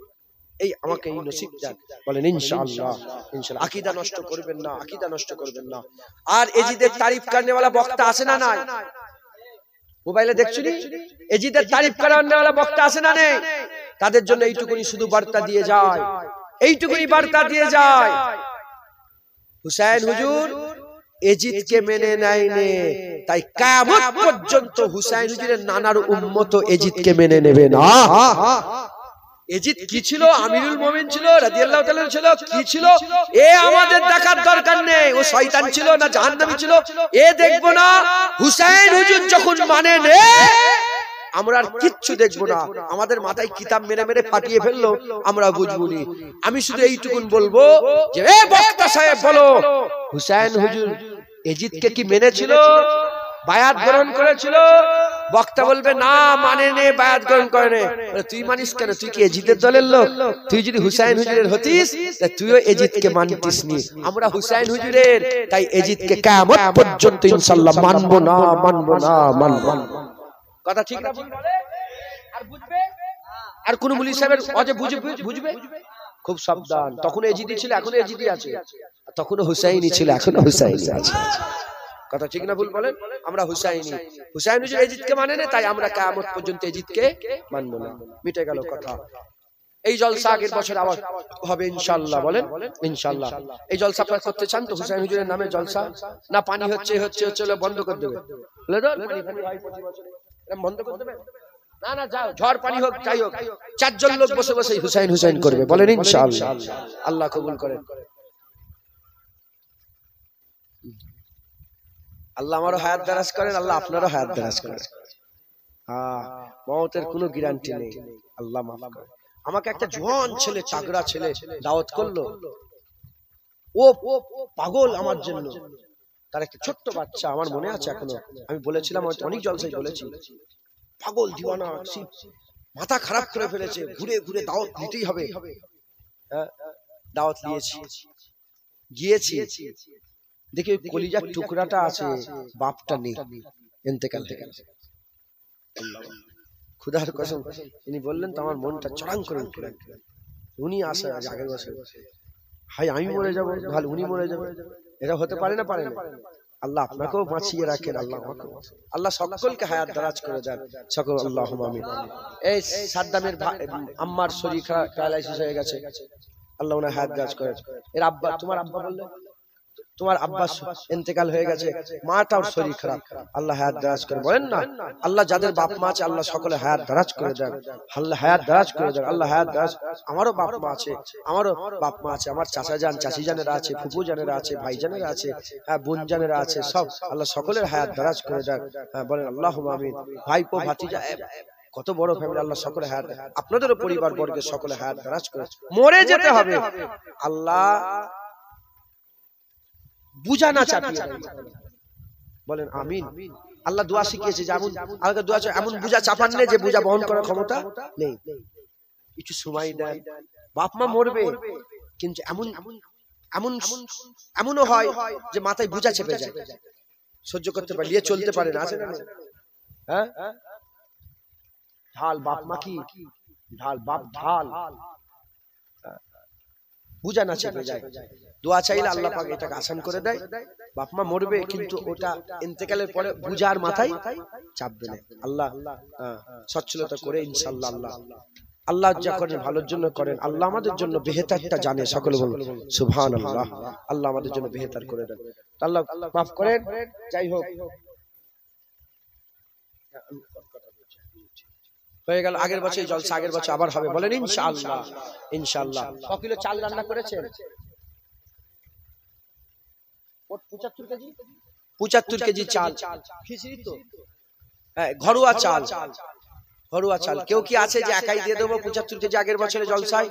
এই আমাকে এই নসিব দেন। বলেন ইনশাআল্লাহ। ইনশাআল্লাহ। আকীদা নষ্ট করবেন না, আকীদা নষ্ট করবেন না। আর এজিদের তারিফ করনে वाला বক্তা আছে না নাই? মোবাইলে দেখছুনি এজিদের তারিফ করনে वाला বক্তা আছে না নেই? তাদের জন্য এইটুকুনি শুধু বার্তা দিয়ে যায়, এইটুকুনি বার্তা দিয়ে যায়, হুসাইন হুজুর এজিদকে মেনে নেয়নি, তাই কিয়ামত পর্যন্ত হুসাইন হুজুরের নানার উম্মত এজিদকে মেনে নেবে না। এজিদ কি ছিল? আমিরুল মুমিন ছিল, রাদিয়াল্লাহু তাআলা ছিল, কি ছিল এ আমাদের দেখার দরকার নেই। ও শয়তান ছিল না জাহান্নামী ছিল এ দেখবো না। হুসাইন হুজুর যখন মানে নে, আমরা আর কিচ্ছু দেখবো না। আমাদের মাথায় কিতাব মেরে মেরে ফাটিয়ে ফেললো, আমরা বুঝবুনি। আমি শুধু এইটুকুন বলবো যে এ বক্তা সাহেব বলো, হুসাইন হুজুর এজিদকে কি মেনেছিল, বায়াত গ্রহণ করেছিল? বক্তা বলবে না, মানে নে, বায়াত গ্রহণ করে নে। তুই মানিস কেন? তুই কি এজিদের দলের লোক? তুই যদি হুসাইন হুজুরের হতিস তুইও এজিদকে মানতিস নি। আমরা হুসাইন হুজুরের, তাই এজিদকে কিয়ামত পর্যন্ত ইনশাআল্লাহ মানবো না, মানবো না, মানবো না। কথা ঠিক না? আর বুঝবে? আর কোন মুলি সাহেবের অজে বুঝবে? খুব সাবধান। তখন এজিদি ছিল, এখন এজিদি আছে। তখন হুসাইনি ছিল, এখন হুসাইনি আছে। কথা ঠিক না ভুল বলেন? আমরা হুসাইনি, হুসাইন হুজুর এজিদকে মানে না, তাই আমরা কিয়ামত পর্যন্ত এজিদকে মানবো না। মিটে গেল কথা। এই জলসা আগের বছর আবার হবে ইনশাআল্লাহ। বলেন ইনশাআল্লাহ। এই জলসা আপনারা করতে চান তো? হুসাইন হুজুরের নামে জলসা না? পানি হচ্ছে বন্ধ করে দেবে, বলে দাও বন্ধ করে দেবে না? না যাও, ঝড় পানি হোক যাই হোক, 4 জন লোক বসে বসে হুসাইন হুসাইন করবে। বলেন ইনশাআল্লাহ। আল্লাহ কবুল করেন। আল্লাহ আমারও হায়াত দারাজ করেন, আল্লাহ আপনারও হায়াত দারাজ করেন। হ্যাঁ, মওতের কোনো গ্যারান্টি নেই। আল্লাহ মাফ করে। আমাকে একটা জোয়ান ছেলে, তাগড়া ছেলে দাওয়াত করলো, ও পাগল আমার জন্য। তার একটা ছোট্ট বাচ্চা, আমার মনে আছে এখনো, আমি বলেছিলাম, হয়তো অনেক জলসায় বলেছি, পাগল দিওয়ানা, মাথা খারাপ করে ফেলেছে, ঘুরে ঘুরে দাওয়াত নিতেই হবে। দাওয়াত নিয়েছি, গিয়েছি, দেখি ওই কলিজার টুকরাটা আছে, বাপটা নেই, ইন্তেকাল হয়ে গেছে। খুদার কসম, তিনি বললেন তো আমার মনটা চড়াং করে উঠল। উনি আসে আগের বছর, হাই আমি মরে যাবো, ভালো উনি মরে যাবে, এটা হতে পারে না, পারে না। আল্লাহ আপনাকেও বাঁচিয়ে রাখেন, আল্লাহ আল্লাহ সকলকে হায়াত দারাজ করে দেন সকল, আল্লাহুম্মা আমিন। এই সাদ্দামের আম্মার শরীর প্যারালাইসিস হয়ে গেছে, আল্লাহ ওনার হায়াত দারাজ করে। এর আব্বা, তোমার আব্বা বললে, তোমার আব্বা ইন্তেকাল হয়ে গেছে, মাটাও শরীর খারাপ, আল্লাহ হায়াত দারাজ করে। বলেন না, আল্লাহ যাদের বাপ মা আছে আল্লাহ সকলে হায়াত দারাজ করে দেন, আল্লাহ হায়াত দারাজ করে দেন, আল্লাহ হায়াত দারাজ। আমারও বাপ মা আছে, আমারও বাপ মা আছে, আমার চাচা জান, চাচি জানেরা আছে, ফুপু জানেরা আছে, ভাই জানেরা আছে, বোন জানেরা আছে, সব আল্লাহ সকলের হায়াত দারাজ করে দেন। বলেন আল্লাহুম্মা আমিন। ভাইপো ভাতিজা, কত বড় ফ্যামিলি, আল্লাহ সকলে হায়াত, আপনাদেরও পরিবার বর্গের সকলে হায়াত দারাজ করে। মরে যেতে হবে, আল্লাহ বুঝা না চাপিয়ে, বলেন আমিন। আল্লাহ দোয়া শিখিয়েছে, যেমন আল্লাহ দোয়া এমন বুঝা চাপান নেই যে বুঝা বহন করার ক্ষমতা নেই। কিছু সময় দেন, বাপ মা মরবে, কিন্তু এমন এমন এমনও হয় যে মাথায় বুঝা চেপে যায়, সহ্য করতে পারে, নিয়ে চলতে পারে না, আছে না? হ্যাঁ, ঢাল বাপ মা, কি ঢাল বাপ, ঢাল বুঝা না চেপে যায়। দোয়া চাইলে আল্লাহ পাক এটাকে আসান করে দেয়। বাপ মা মরবে, কিন্তু ওটা ইন্তেকালের পরে বুঝার মাথায় চাপবে না। আল্লাহ সচ্ছলতা করে ইনশাআল্লাহ, আল্লাহ আল্লাহ যা করেন ভালোর জন্য করেন, আল্লাহ আমাদের জন্য বেহেতারটা জানে, সকলে বলুন সুবহানাল্লাহ। আল্লাহ আমাদের জন্য বেহেতার করে দেন, আল্লাহ মাফ করেন। যাই হোক, হয়ে গেল আগের বছর জলসা, আগের বছর আবার হবে, বলেন ইনশাআল্লাহ। ইনশাআল্লাহ। ক কিলো চাল রান্না করেছেন? 75 কেজি, 75 কেজি চাল, খিচুড়ি তো, হ্যাঁ, ঘরোয়া চাল, ঘরোয়া চাল। কেউ কি আছে যে একাই দিয়ে দেবো 75 কেজি আগের বছরে জলসায়?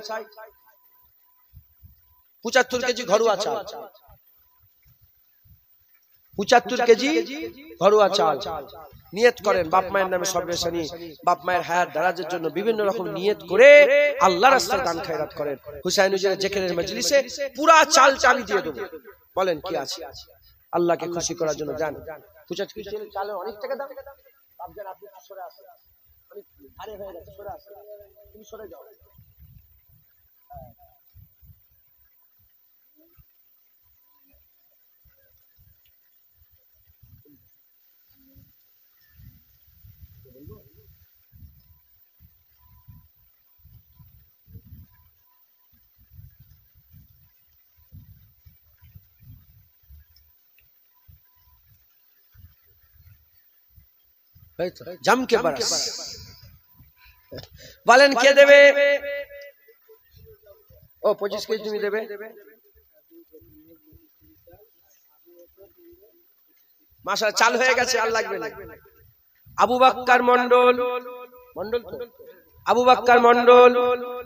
75 কেজি ঘরোয়া চাল, 75 কেজি ঘরোয়া চাল নিয়ত করেন, বাপ মায়ের নামে সব রেশানি, বাপ মায়ের হায়াত দারাজের জন্য বিভিন্ন রকম নিয়ত করে আল্লাহর রাস্তায় দান খায়রাত করেন। হুসাইন হুজুরের জিকিরের মজলিসে পুরা চালটা আমি দিয়ে দেব, বলেন কি আছে? আল্লাহকে খুশি করার জন্য যান। 75 কেজি চালের অনেক টাকা দাম, বাপজান আপনি সরে আসেন, অনেক ভারী হয়ে গেছে, সরে আসেন, তুমি সরে যাও। जम के बरस, বলেন কে দেবে? ও 25 কেজি তুমি দেবে, মাশাআল্লাহ চাল হয়ে গেছে, আর লাগবে না। আবু বকর মন্ডল, মন্ডল তো আবু বকর মন্ডল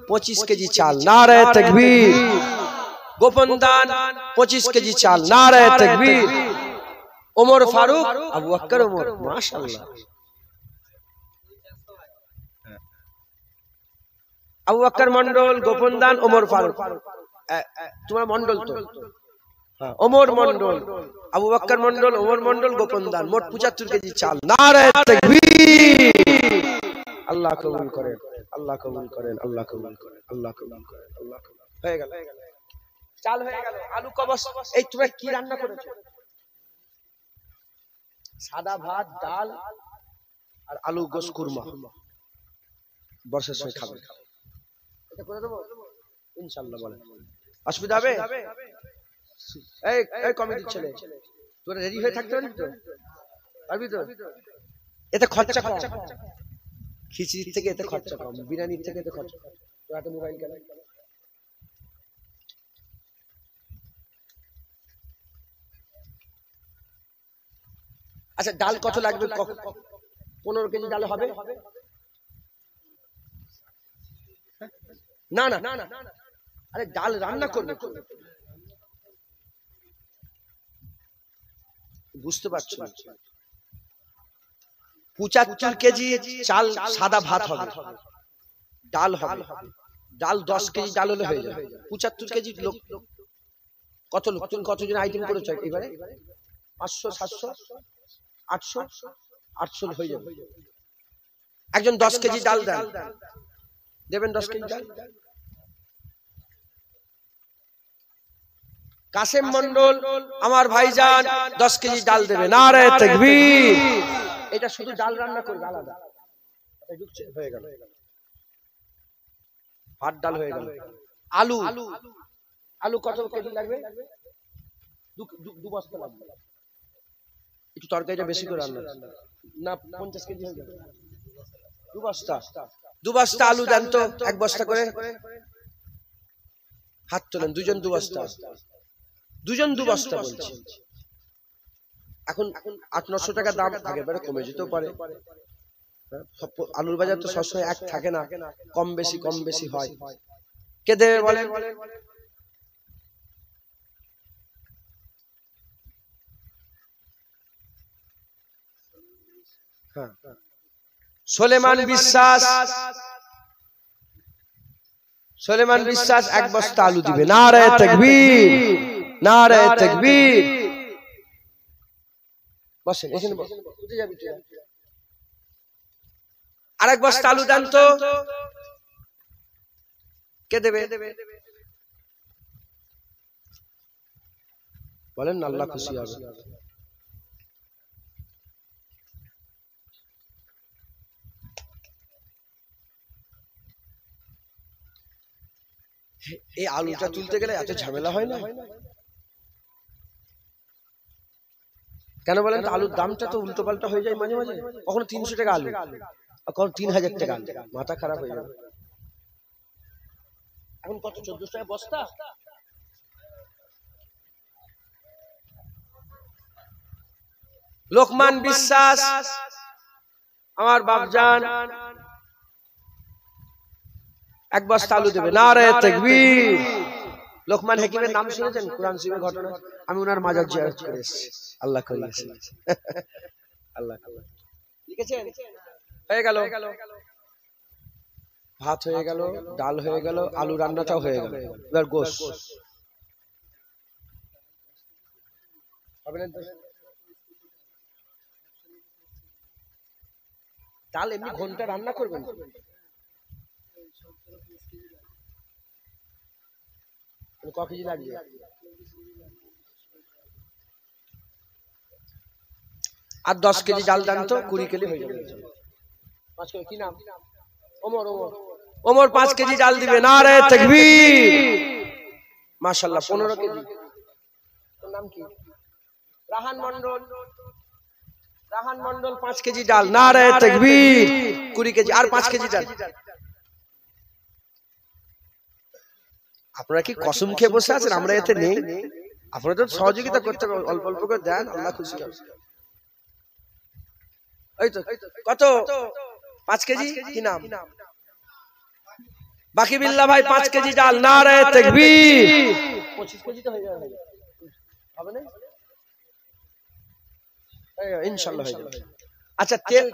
25 কেজি চাল, নারায়ে তাকবীর। গোপন দান 25 কেজি চাল, নারায়ে তাকবীর। ওমর ফারুক, আবু বকর ওমর, মাশাআল্লাহ। আবু বকর মন্ডল, গোপন দান, ওমর ফারুক, তোমার মন্ডল তো, ওমর মন্ডল, আবু বকর মন্ডল, ওমর মন্ডল, গোপন দান, মোট 75 কেজি চাল, নারায়ে তাকবীর। আল্লাহ কবুল করেন, আল্লাহ কবুল করেন, আল্লাহ কবুল করেন, আল্লাহ কবুল করেন, আল্লাহ কবুল। হয়ে গেল, চাল হয়ে গেল। আলু কবস, এই তোমরা কি রান্না করেছো? সাদা ভাত, ডাল আর আলু গোশ কুরমা, বর্ষার সময় খাবে, এটা করে দেবো ইনশাআল্লাহ। বলেন অসুবিধা হবে? এই এই কমিটির ছেলে, তোরা রেডি হয়ে থাকতে পারবি তো? পারবি তো? এতে খরচা কম, খিচুড়ির থেকে এতে খরচা কম, বিরিয়ানির থেকে এতে খরচা কম। তোর হাতে মোবাইল কেন? আচ্ছা ডাল কত লাগবে? 15 কেজি ডাল হবে না না আরে ডাল রান্না করবে বুঝতে পারছো 75 কেজি চাল সাদা ভাত হবে ডাল হবে ডাল 10 কেজি ডাল হলে হয়ে যাবে 75 কেজি লোক কত লোক তুমি কতজন আইটেম করেছো এবারে 500 700 800 800 হয়ে যাবে একজন 10 কেজি ডাল দেন দেবেন 10 কেজি ডাল কাসেম মন্ডল আমার ভাইজান 10 কেজি ডাল দেবে নারে তাকবীর এটা শুধু ডাল রান্না করবে আলাদা এটা ঢুকছে হয়ে গেল ভাত ডাল হয়ে গেল আলু আলু কত কেজি লাগবে দু বস্তা লাগবে একটু তরকারিটা বেশি করে রান্না না 50 কেজি হয়ে যাবে দু বস্তা আলু দেন তো এক বস্তা করে হাত তোলেন দুজন দু বস্তা বলছি এখন 800-900 টাকা দাম আগেরবারে কমে যেতেও পারে আলুর বাজার তো সবসময় এক থাকে না কম বেশি হয় কে দেবে বলেন হ্যাঁ সুলেমান বিশ্বাস এক বস্তা আলু দিবে নারে তাকবীর বসেন এখানে বসেন উঠে যাবি তুই আরেক বস্তা আলু দেন তো কে দেবে বলেন আল্লাহ খুশি হবে এই আলুটা তুলতে গেলে এত ঝামেলা হয় না কেন বলেন তো আলুর দামটা তো উল্টো পাল্টা হয়ে যায় মাঝে মাঝে কখনো 300 টাকা আলু কখনো 3000 টাকা আলু মাথা খারাপ হয়ে যাবে এখন কত 1400 টাকা বস্তা লোকমান বিশ্বাস আমার বাপজান এক বস্তা আলু দেবে নারে তাকবীর লোকমান হাকিমের নাম শুনেছেন কুরআন শরীফের ঘটনা আমি ওনার মাজার জিয়ারত করে এসেছি আল্লাহ করিয়েছে আল্লাহ লিখেছেন হয়ে গেল ভাত হয়ে গেল ডাল হয়ে গেল আলু রান্নাটাও হয়ে গেল এবার গোশত হবে না ডাল এমনি ঘন্টা রান্না করবেন ক কেজি লাগবে আর 10 কেজি ডাল দান তো 20 কেজি হয়ে যাবে 5 কেজি কি নাম ওমর 5 কেজি ডাল দিবে নারে তাকবীর মাশাআল্লাহ 15 কেজি তোর নাম কি রাহান মন্ডল 5 কেজি ডাল নারে তাকবীর 20 কেজি আর 5 কেজি ডাল আপনারা কি কসম খেয়ে বসে আছেন আমরা এতে নেই আপনারা তো সহযোগিতা করতে অল্প অল্প করে দেন আল্লাহ খুশি হবে এই তো কত 5 কেজি কি নাম বাকি বিল্লাহ ভাই 5 কেজি ডাল নারে তাকবীর 25 কেজি তো হয়ে যাবে হবে না ইনশাআল্লাহ হয়ে যাবে আচ্ছা তেল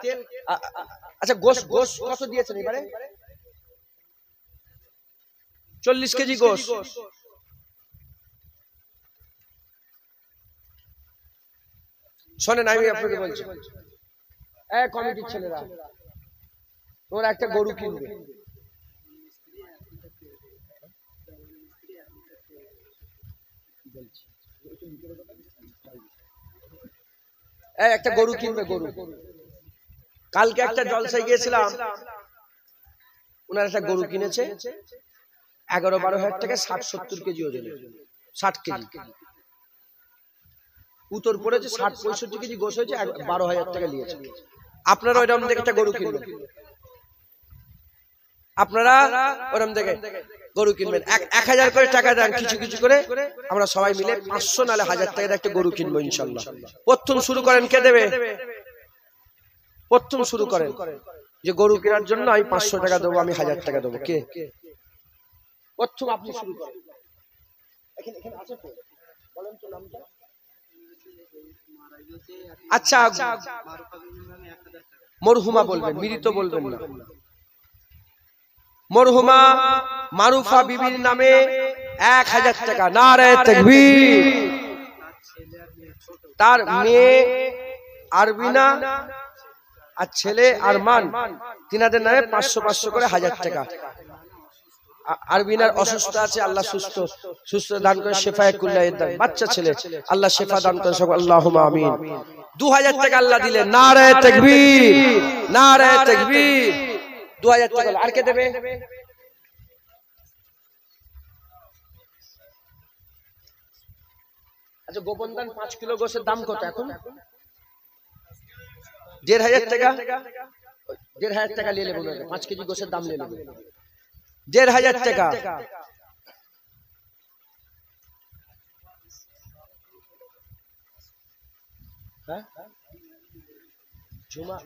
আচ্ছা গোশত কত দিয়েছেন এবারে 40 কেজি গোশত শোনেন আমি আপনাকে বলছি কমিটির ছেলেরা ওরা একটা গরু কিনবে একটা গরু কিনবে গরু কালকে একটা জলসায় গিয়েছিলাম ওনার একটা গরু কিনেছে 11-12 হাজার টাকা 60-70 কেজি ওজনের 60 কেজি উত্তর পড়েছে 60-65 কেজি গোশ হয়েছে 12,000 টাকা নিয়েছে আপনারা ওইরকম দেখে একটা গরু কিনবেন আপনারা ওরকম দেখে গরু কিনবেন 1000 করে টাকা দেন কিছু কিছু করে আমরা সবাই মিলে 500 নালে 1000 টাকার একটা গরু কিনবো ইনশাআল্লাহ প্রথম শুরু করেন কে দেবে প্রথম শুরু করেন যে গরু কেনার জন্য আমি 500 টাকা দেবো, আমি 1000 টাকা দেবো, কে প্রথম আপনি শুরু করেন? এখানে আছে তো, বলেন তো নামটা। আচ্ছা, মরহুমা বলবেন, মৃত বলবেন না। মরহুমা মারুফা বিবির নামে 1000 টাকা। নারে তাকবীর। তার মেয়ে আরবিনা আর ছেলে আরমান, তিনাদের নামে 500 করে 1000 টাকা। আরবিনার অসুস্থ আছে, আল্লাহ সুস্থ দান করে, শেফায়ে কুল্লায়ের দান, বাচ্চা ছেলে, আল্লাহ শেফা দান করে, সকল আল্লাহুম্মা আমিন। 2000 টাকা আল্লাহ দিলেন। নারে তাকবীর, নারে তাকবীর। 2000 টাকা। আর কে দেবে? আচ্ছা, গোপন দান 5 কিলো গোশের দাম কত এখন? 1500 টাকা। 1500 টাকা নিয়ে নেবো, 5 কেজি গোশের দাম নিয়ে নেবো, 1500 টাকা। হ্যাঁ, ঝুমা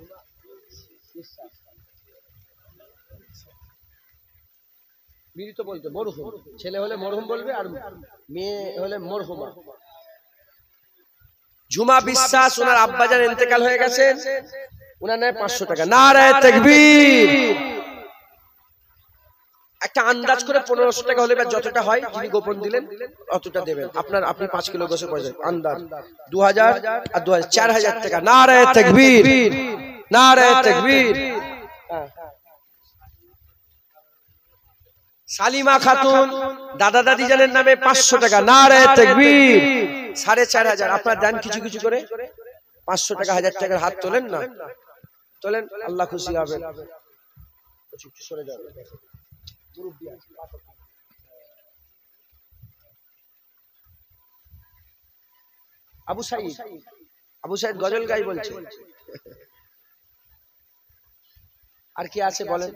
মৃত বলতে মরহুম, ছেলে হলে মরহুম বলবে, আর মেয়ে হলে মরহুমা। ঝুমা বিশ্বাস, ওনার আব্বাজান ইন্তেকাল হয়ে গেছে, ওনার নামে 500 টাকা। নারে তাকবীর। একটা আন্দাজ করে 1500 টাকা হলে যতটা হয়, যিনি গোপন দিলেন অতটা দেবেন। আপনি 5 কিলো গোশে পয়সা আন্দাজ 2000 আর 2000 4000 টাকা। নারে তাকবীর, নারে তাকবীর। সালিমা খাতুন দাদা দাদি জানের নামে 500 টাকা। নারে তাকবীর। 4500। আপনার দেন কিছু কিছু করে 500 টাকা 1000 টাকার হাত তোলেন না, তোলেন, আল্লাহ খুশি হবেন। সরে যাবে। আবু সাইদ গজল গাই বলছে। আর কি আছে বলেন?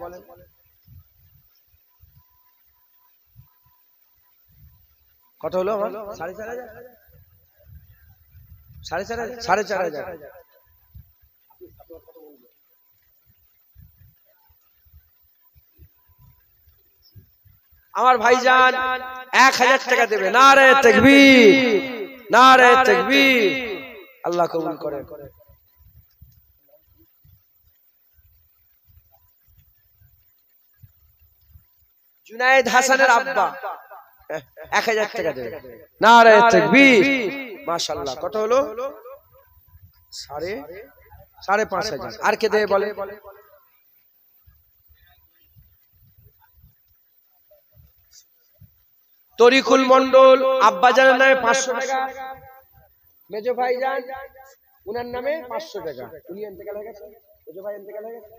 কত হলো আমার? 4500। 4500। আমার ভাইজান 1000 টাকা দেবে। নারে তাকবীর, নারে তাকবীর। আল্লাহ কবুল করেন। জুনায়েদ হাসানের আব্বা 1000 টাকা দেবে। নারে তাকবীর। মাশাআল্লাহ। কত হলো? 5,500। আর কে দেবে বলে? তরিকুল মন্ডল আব্বাজানের নামে 500 টাকা। মেজো ভাইজান উনার নামে 500 টাকা। উনি ইন্তেকাল হয়ে গেছে, মেজো ভাই ইন্তেকাল হয়ে গেছে।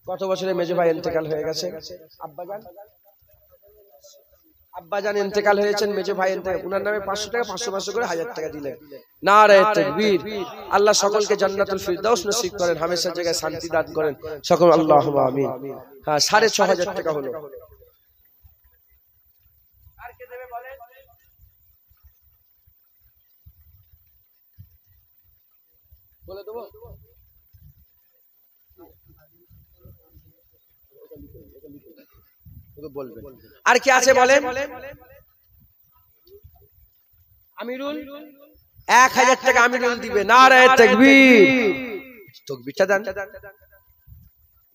কত বছরে মেজো ভাই ইন্তেকাল হয়ে গেছে? আব্বাজান ইন্তেকাল হয়েছেন, মেজো ভাই ইন্তেকাল, উনার নামে 500 টাকা, 500 করে 1000 টাকা দিলেন। নারে তাকবীর। আল্লাহ সকলকে জান্নাতুল ফিরদাউস নসিব করেন, হামেশা জায়গায় শান্তি দান করেন, সকল আল্লাহুম্মা আমিন। হ্যাঁ, 6500 টাকা হলো। বলে দেবো? আর কি আছে বলেন? আমিরুল 1000 টাকা আমিরুল দিবে। নারে তাকবীর। তাকবীরটা দেন।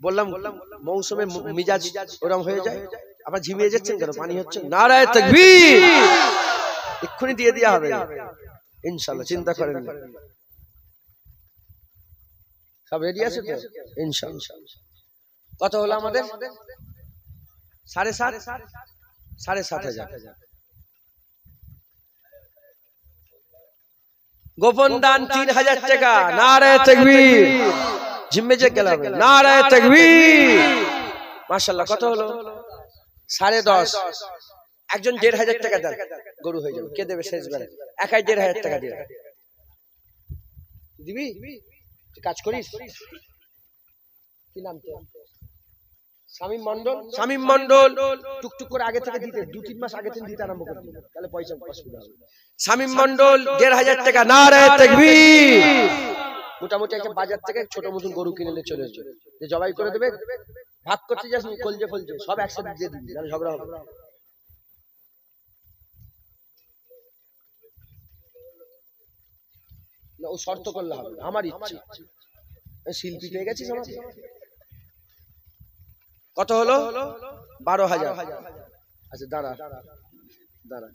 বললাম মৌসুমে মিজাজ ওরকম হয়ে যায়, আবার ঝিমিয়ে যাচ্ছেন কেন? পানি হচ্ছে। নারে তাকবীর। এক্ষুনি দিয়ে দেওয়া হবে ইনশাআল্লাহ, চিন্তা করেন না। সব রেডি আছে তো ইনশাআল্লাহ। কত হলো আমাদের? 7,500। গোপন দান 3000 টাকা। নারে তাকবীর। জিম্মে যে গেলাম। নারে তাকবীর। মাশাআল্লাহ। কত হলো? 10.5। একজন 1500 টাকা দেন, গরু হয়ে যাবে। কে দেবে শেষবারে? একাই 1500 টাকা দিয়ে দিবি। কাজ করিস? কি নাম তোর? শামীম মন্ডল। শামীম মন্ডল টুকটুক করে আগে থেকে দিতে, 2-3 মাস আগে থেকে দিতে আরম্ভ করে দিন, তাহলে পয়সা অসুবিধা হবে। শামীম মন্ডল 1500 টাকা। নারে তাকবীর। মোটামুটি একটা বাজার থেকে ছোট মতন গরু কিনে নিয়ে চলে এসেছে, যে জবাই করে দেবে, ভাগ করতে যাস কলজে ফলজে সব একসাথে দিয়ে দিবি, তাহলে ঝগড়া হবে না। ও শর্ত করলে হবে, আমার ইচ্ছে। শিল্পী পেয়ে গেছিস আমার। কত হলো? 12,000। আচ্ছা দাঁড়া দাঁড়া,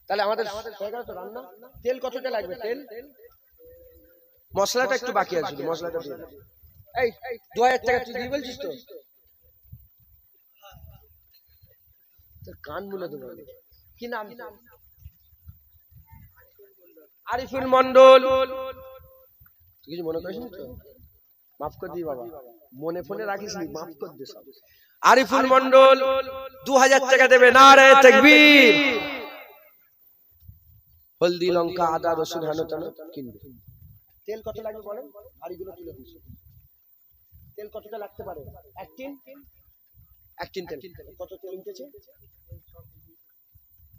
তাহলে আমাদের রান্না তেল কতটা লাগবে? তেল মশলাটা একটু বাকি আছে, মশলাটা এই 2000 টাকা তুই দিয়ে বলছিস তো? কান মুলে দেবো। কি নাম? আরিফুল মন্ডল। তুই কিছু মনে করিস তো? মাফ করে দিই বাবা, মনে ফোনে রাখিস নি, মাফ করে দে সব। আরিফুল মন্ডল 2000 টাকা দেবে। নারে তাকবীর। হলদি লঙ্কা আদা রসুন হেন তেন কিনবে। তেল কত লাগবে বলেন? হাড়িগুলো তুলে দিস। তেল কতটা লাগতে পারে? এক টিন তেল। কত তেল উঠেছে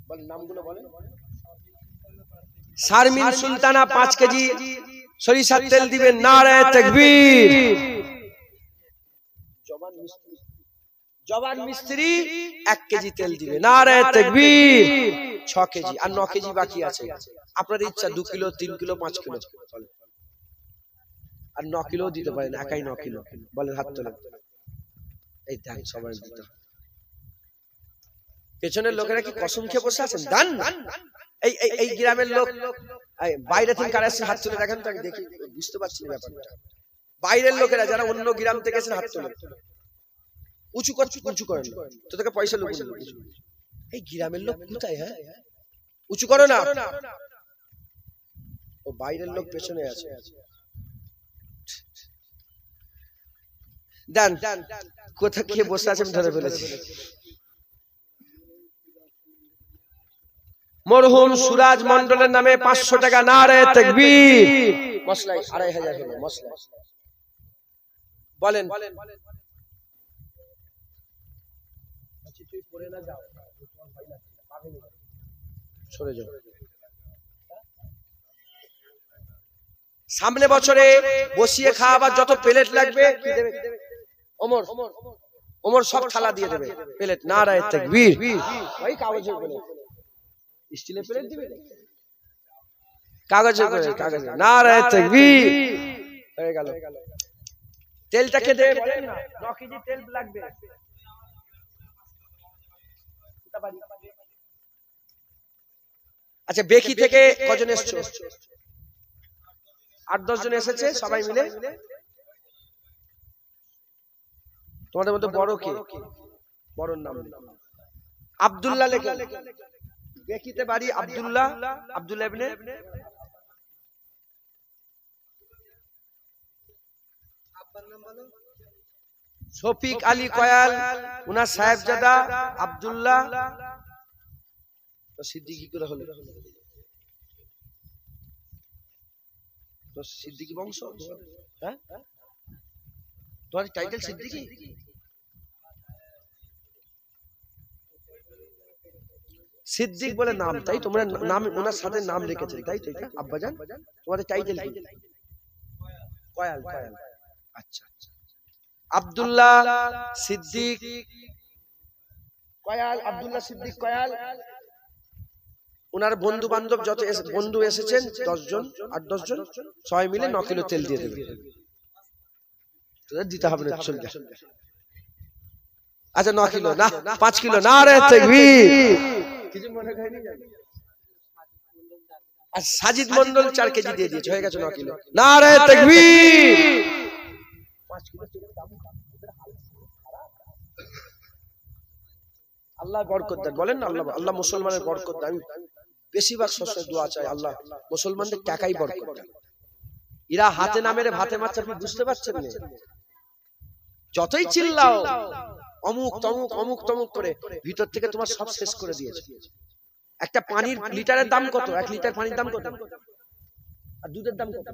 বলেন, নামগুলো বলেন। শারমিন সুলতানা 5 কেজি সরিষার তেল দিবেন। নারে তাকবীর। জবান মিস্ত্রি 1 কেজি তেল দিবে। নারে তাকবীর। 6 কেজি আর 9 কেজি বাকি আছে। আপনাদের ইচ্ছা 2 কিলো 3 কিলো 5 কিলো আর 9 কিলো দিতে পারেন, একাই 9 কিলো বলেন, হাত তোলেন। এই দেন সবাই দিতে। পেছনের লোকেরা কি কসম খেয়ে বসে আছেন? দান। এই গ্রামের লোক বাইরে থেকে কারা এসে হাত তুলে দেখেন তো, আমি দেখি, বুঝতে পারছি না ব্যাপারটা। বাইরের লোকেরা যারা অন্য গ্রাম থেকে এসে হাত তুলে উঁচু করেন, তোদেরকে পয়সা লোক। এই গ্রামের লোক কোথায়? হ্যাঁ উঁচু করো না। ও বাইরের লোক পেছনে আছে। দেন কোথা খেয়ে বসে আছেন ধরে ফেলেছি। মরহুম সুরাজ মন্ডলের নামে 500 টাকা। নারে তাকবীর। মশলাই 2500 হলো মশলা। বলেন তুই পড়ে না যাও, সরে যাও। সামনে বছরে বসিয়ে খাওয়াবার যত প্লেট লাগবে ওমর সব থালা দিয়ে দেবে প্লেট। নারে তাকবীর। ওই কাগজের প্লেট, স্টিলের প্লেট দিবে, কাগজের প্লেট, কাগজের। নারে তাকবীর। হয়ে গেল। তেলটা খেতে বলেন না, 9 কেজি তেল লাগবে। আচ্ছা বেকি থেকে কজন এসেছে? 8-10 জন এসেছে সবাই মিলে। তোমাদের মধ্যে বড় কে? বড়র নাম আব্দুল্লাহ লেখে। বেকিতে বাড়ি আব্দুল্লাহ ইবনে শফিক আলী কয়াল, উনার সাহেবজাদা আব্দুল্লাহ। সিদ্দিকী করে হলো তো সিদ্দিকী বংশ। হ্যাঁ তোমার টাইটেল সিদ্দিকী? সিদ্দিক বলে নাম, তাই তোমরা নাম ওনার সাথে নাম রেখেছেন, তাই তো? এটা আব্বাজান তোমাদের টাইটেল কি? কয়াল। আচ্ছা আব্দুল্লাহ সিদ্দিক কয়াল, আব্দুল্লাহ সিদ্দিক কয়াল। ওনার বন্ধু বান্ধব যত বন্ধু এসেছেন 10 জন 8-10 জন সবাই মিলে 9 কিলো তেল দিয়ে দেবে। তোদের দিতে হবে না, চল যা। আচ্ছা 9 কিলো না 5 কিলো। নারে তাকবীর। কিছু মনে করেনি? আর সাজিদ মন্ডল 4 কেজি দিয়ে দিয়েছে, হয়ে গেছে 9 কিলো। নারে তাকবীর। 5 কিলো তেলের দাম আল্লাহ বরকত দেন। বলেন না আল্লাহ মুসলমানের বরকত দেন। বেশিরভাগ সবসময় দোয়া চাই আল্লাহ মুসলমানদের টাকাই বরকত দেন। এরা হাতে না মেরে ভাতে মারছে, আপনি বুঝতে পারছেন না? যতই চিল্লাও অমুক তমুক করে ভিতর থেকে তোমার সব শেষ করে দিয়েছে। একটা পানির লিটারের দাম কত? 1 লিটার পানির দাম কত? আর দুধের দাম কত?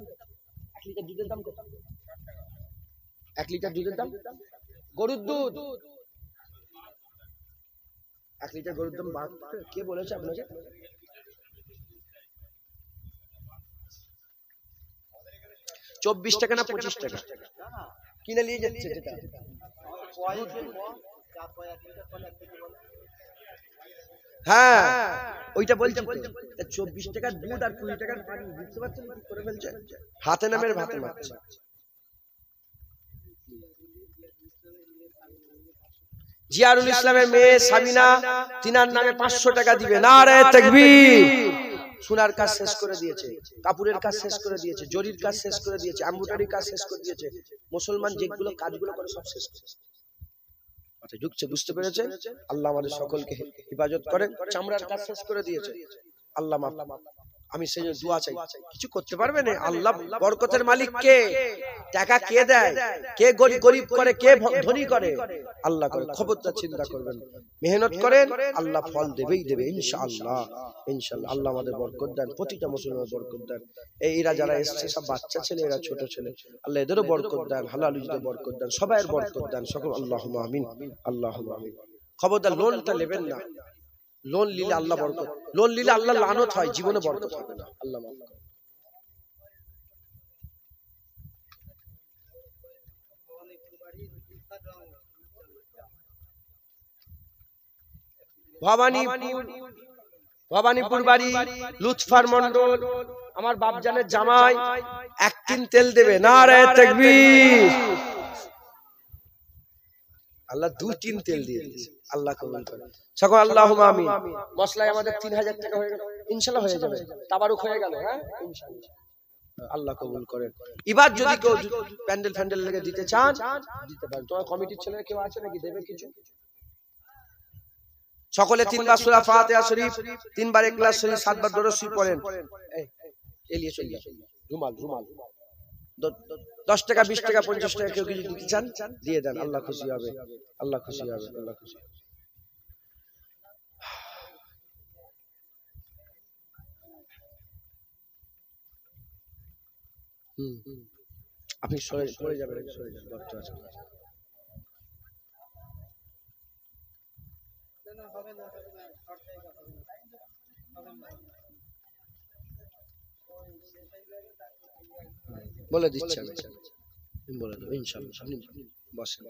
1 লিটার দুধের দাম কত? 1 লিটার দুধের দাম, গরুর দুধ 1 লিটার গরুর দাম কে বলেছে আপনাকে? $24 না 25 টাকা কিনে নিয়ে যাচ্ছে যেটা। হ্যাঁ ওইটা বলছি তো, 24 টাকার দুধ আর 20 টাকার পানি, বুঝতে পারছেন কি করে ফেলছে? হাতে নামের ভাতে মারছে। জিয়ারুল ইসলামের মেয়ে সাবিনা, তিনার নামে 500 টাকা দিবে। নারে তাকবীর। সোনার কাজ শেষ করে দিয়েছে, কাপড়ের কাজ শেষ করে দিয়েছে, জরির কাজ শেষ করে দিয়েছে, এমব্রয়ডারির কাজ শেষ করে দিয়েছে। মুসলমান যেগুলো কাজগুলো করে সব শেষ করে আচ্ছা ঢুকছে, বুঝতে পেরেছে? আল্লাহ আমাদের সকলকে হেফাজত করেন। চামড়ার কাজ শেষ করে দিয়েছে। আল্লাহ আমি সেই দোয়া চাই, কিছু করতে পারবে না। আল্লাহ বরকতের মালিক কে? টাকা কে দেয়? কে গরিব করে, কে ধনী করে? আল্লাহ করে। খবরদার চিন্তা করবেন, মেহনত করেন, আল্লাহ ফল দেবেই দেবে ইনশাআল্লাহ। ইনশাআল্লাহ আল্লাহ আমাদের বরকত দেন, প্রতিটা মুসলমানের বরকত দেন। এরা যারা এসেছে সব বাচ্চা ছেলে, এরা ছোট ছেলে, আল্লাহ এদেরও বরকত দেন, হালাল রুজিতে বরকত দেন, সবাইয়ের বরকত দেন সকল। আল্লাহুম্মা আমিন, আল্লাহুম্মা আমিন। খবরদার লোনটা নেবেন না। লোন নিলে আল্লাহ বরকত, লোন নিলে আল্লাহ লানত হয়, জীবনে বরকত হবে না। আল্লাহ মাফ করুন। ভবানীপুর বাড়ি লুৎফার মন্ডল, আমার বাপজানের জামাই, 1 টিন তেল দেবে। নারে তাকবীর। আল্লাহ 2 টিন তেল দিয়ে দিয়েছে। আল্লাহ কবুল করে সকল। আল্লাহুম্মা আমিন। মশলায় আমাদের 3000 টাকা হয়ে গেল, ইনশাআল্লাহ হয়ে যাবে। তাবারুক হয়ে গেল। হ্যাঁ ইনশাআল্লাহ আল্লাহ কবুল করেন। এবার যদি কেউ প্যান্ডেল ফ্যান্ডেল লেগে দিতে চান দিতে পারেন। তোমার কমিটির ছেলে কেউ আছে নাকি দেবে কিছু? সকলে 3 বার সূরা ফাতিহা শরীফ, 3 বার ইখলাস শরীফ, 7 বার দরুদ শরীফ পড়েন। এলিয়ে চলে যান। রুমাল 10 টাকা 20 টাকা 50 টাকা কেউ কিছু দিতে চান দিয়ে দেন। আল্লাহ খুশি হবে, আল্লাহ খুশি হবে, আল্লাহ খুশি হবে। আপনি সরে যাবেন, সরে যান, ডক্টর আছে। বলে দিচ্ছি আমি, বলে দেবো ইনশাআল্লাহ। আপনি বসেন।